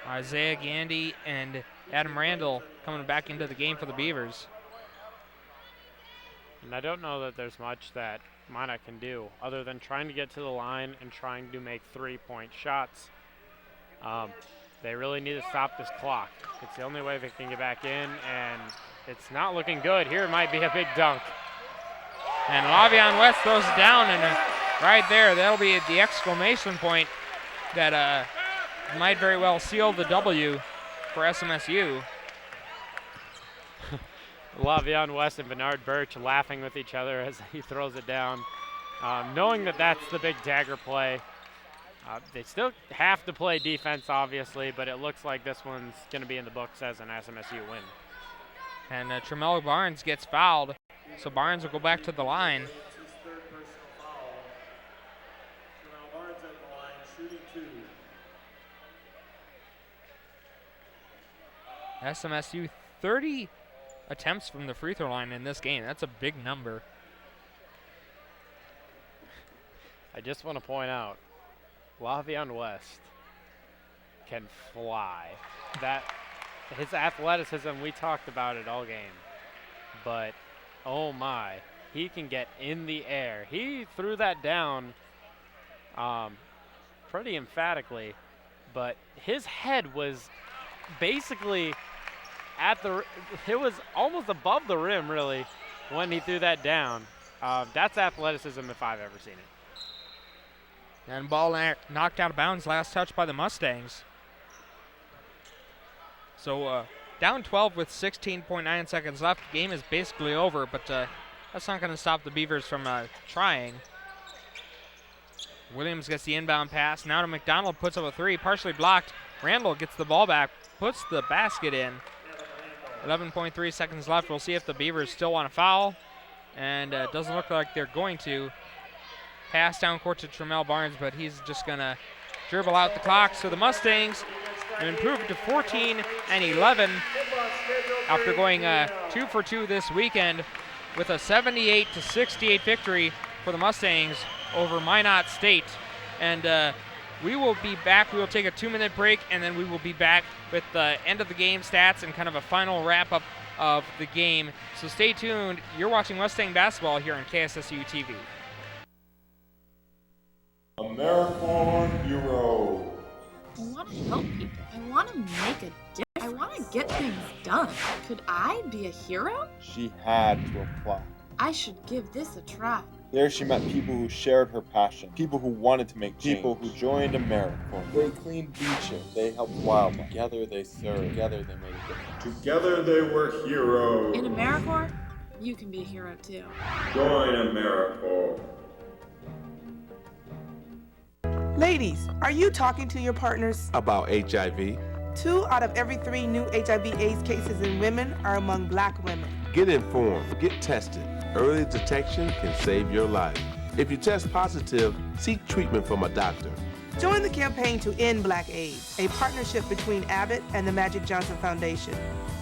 Isaiah Gandy and Adam Randall coming back into the game for the Beavers. And I don't know that there's much that Minot can do other than trying to get to the line and trying to make 3-point shots. They really need to stop this clock. It's the only way they can get back in, and it's not looking good. Here might be a big dunk. And Lavion West throws it down, and right there, that'll be the exclamation point that might very well seal the W for SMSU. Lavion West and Bernard Birch laughing with each other as he throws it down, knowing that that's the big dagger play. They still have to play defense, obviously, but it looks like this one's going to be in the books as an SMSU win. And Tremel Barnes gets fouled, so Barnes will go back to the line. SMSU 30 attempts from the free throw line in this game. That's a big number. I just want to point out, Lavion West can fly. That his athleticism, we talked about it all game. But oh my, he can get in the air. He threw that down pretty emphatically, but his head was basically it was almost above the rim, really, when he threw that down. That's athleticism if I've ever seen it. And ball knocked out of bounds, last touch by the Mustangs. So down 12 with 16.9 seconds left. Game is basically over, but that's not going to stop the Beavers from trying. Williams gets the inbound pass. Now to McDonald, puts up a three, partially blocked. Randall gets the ball back, puts the basket in. 11.3 seconds left. We'll see if the Beavers still want to foul. And it doesn't look like they're going to. Pass down court to Tremel Barnes, but he's just going to dribble out the clock. So the Mustangs improved to 14 and 11 after going 2 for 2 this weekend with a 78-68 victory for the Mustangs over Minot State. And we will be back. We will take a 2-minute break, and then we will be back with the end of the game stats and kind of a final wrap-up of the game. So stay tuned. You're watching Mustang basketball here on KSSU TV. American Hero. I want to help people. I want to make a difference. I want to get things done. Could I be a hero? She had to apply. I should give this a try. There she met people who shared her passion, people who wanted to make change, people who joined AmeriCorps. They cleaned beaches, they helped wildlife. Together they served, together they made a difference. Together they were heroes. In AmeriCorps, you can be a hero too. Join AmeriCorps. Ladies, are you talking to your partners about HIV? 2 out of every 3 new HIV/AIDS cases in women are among Black women. Get informed, get tested. Early detection can save your life. If you test positive, seek treatment from a doctor. Join the campaign to end Black AIDS, a partnership between Abbott and the Magic Johnson Foundation.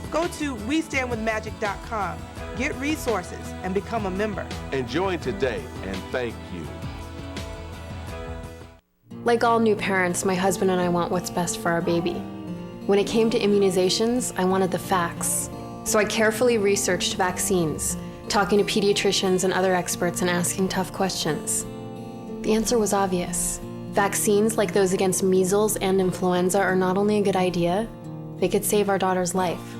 Go to WeStandWithMagic.com, get resources, and become a member. And join today, and thank you. Like all new parents, my husband and I want what's best for our baby. When it came to immunizations, I wanted the facts. So I carefully researched vaccines, talking to pediatricians and other experts and asking tough questions. The answer was obvious. Vaccines like those against measles and influenza are not only a good idea, they could save our daughter's life.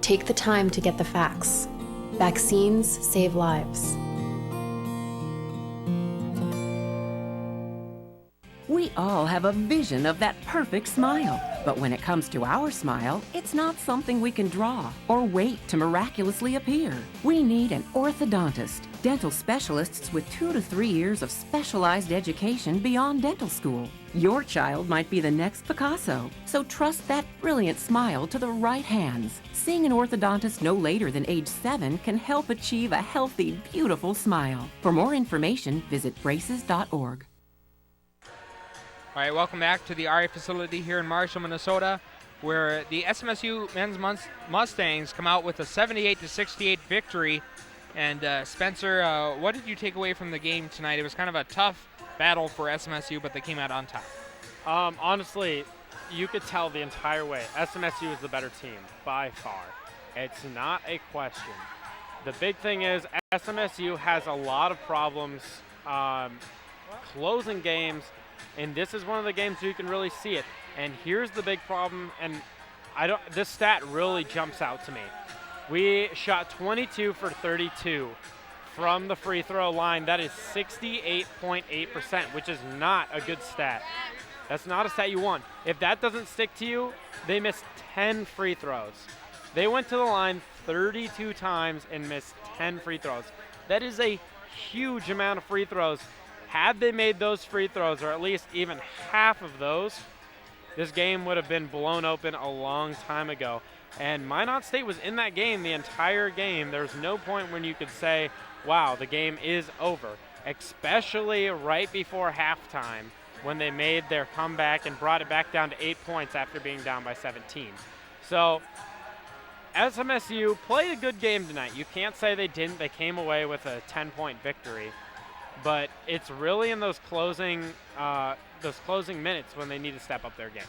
Take the time to get the facts. Vaccines save lives. We all have a vision of that perfect smile. But when it comes to our smile, it's not something we can draw or wait to miraculously appear. We need an orthodontist, dental specialists with 2 to 3 years of specialized education beyond dental school. Your child might be the next Picasso, so trust that brilliant smile to the right hands. Seeing an orthodontist no later than age 7 can help achieve a healthy, beautiful smile. For more information, visit braces.org. All right, welcome back to the RA facility here in Marshall, Minnesota, where the SMSU men's Mustangs come out with a 78-68 victory. And Spencer, what did you take away from the game tonight? It was kind of a tough battle for SMSU, but they came out on top. Honestly, you could tell the entire way SMSU is the better team by far. It's not a question. The big thing is SMSU has a lot of problems closing games, and this is one of the games you can really see it. And here's the big problem, and this stat really jumps out to me. We shot 22 for 32 from the free throw line. That is 68.8%, which is not a good stat. That's not a stat you want. If that doesn't stick to you, they missed 10 free throws. They went to the line 32 times and missed 10 free throws. That is a huge amount of free throws. Had they made those free throws, or at least even half of those, this game would have been blown open a long time ago. And Minot State was in that game the entire game. There's no point when you could say, wow, the game is over, especially right before halftime when they made their comeback and brought it back down to 8 points after being down by 17. So SMSU played a good game tonight. You can't say they didn't. They came away with a 10-point victory. But it's really in those closing minutes when they need to step up their game.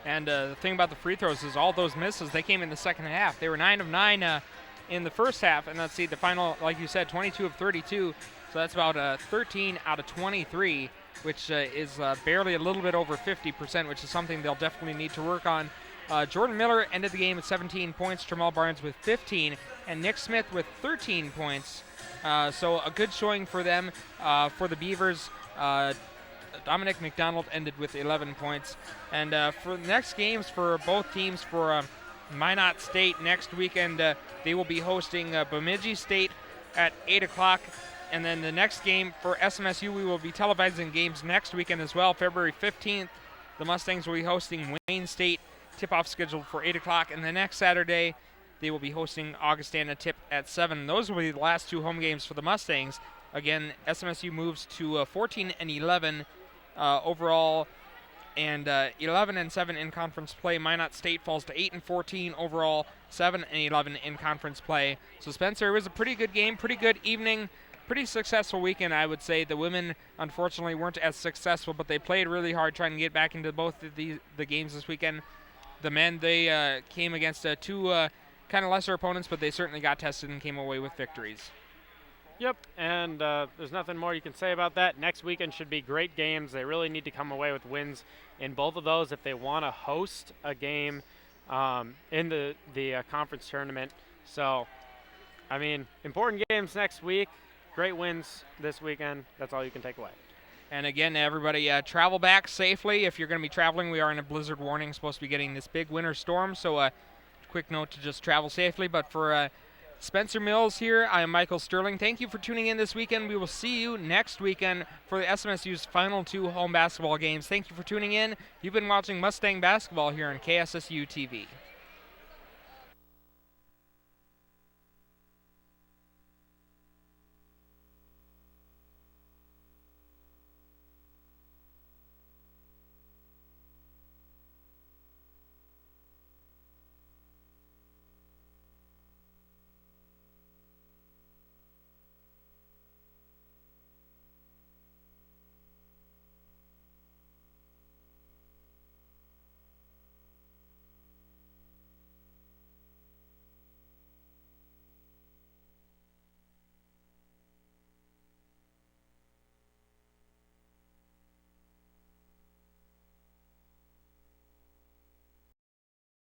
And the thing about the free throws is all those misses, they came in the second half. They were 9 of 9 in the first half, and let's see, the final, like you said, 22 of 32. So that's about 13 out of 23, which is barely a little bit over 50%, which is something they'll definitely need to work on. Jordan Miller ended the game with 17 points, Jamal Barnes with 15, and Nick Smith with 13 points. So a good showing for them. For the Beavers, Dominic McDonald ended with 11 points. And for the next games for both teams, for Minot State next weekend, they will be hosting Bemidji State at 8 o'clock. And then the next game for SMSU, we will be televising games next weekend as well. February 15th, the Mustangs will be hosting Wayne State, tip-off scheduled for 8 o'clock. And the next Saturday, they will be hosting Augustana tip at 7. Those will be the last two home games for the Mustangs. Again, SMSU moves to 14 and 11 overall, and 11 and 7 in conference play. Minot State falls to 8 and 14 overall, 7 and 11 in conference play. So Spencer, it was a pretty good game, pretty good evening, pretty successful weekend, I would say. The women, unfortunately, weren't as successful, but they played really hard trying to get back into both of the games this weekend. The men, they came against two kind of lesser opponents, but they certainly got tested and came away with victories. Yep, and there's nothing more you can say about that. Next weekend should be great games. They really need to come away with wins in both of those if they want to host a game in the conference tournament. So, I mean, important games next week. Great wins this weekend. That's all you can take away. And again, everybody, travel back safely. If you're going to be traveling, we are in a blizzard warning, supposed to be getting this big winter storm. So, quick note to just travel safely. But for Spencer Mills here, I am Michael Sterling. Thank you for tuning in this weekend. We will see you next weekend for the SMSU's final two home basketball games. Thank you for tuning in. You've been watching Mustang Basketball here on KSSU TV.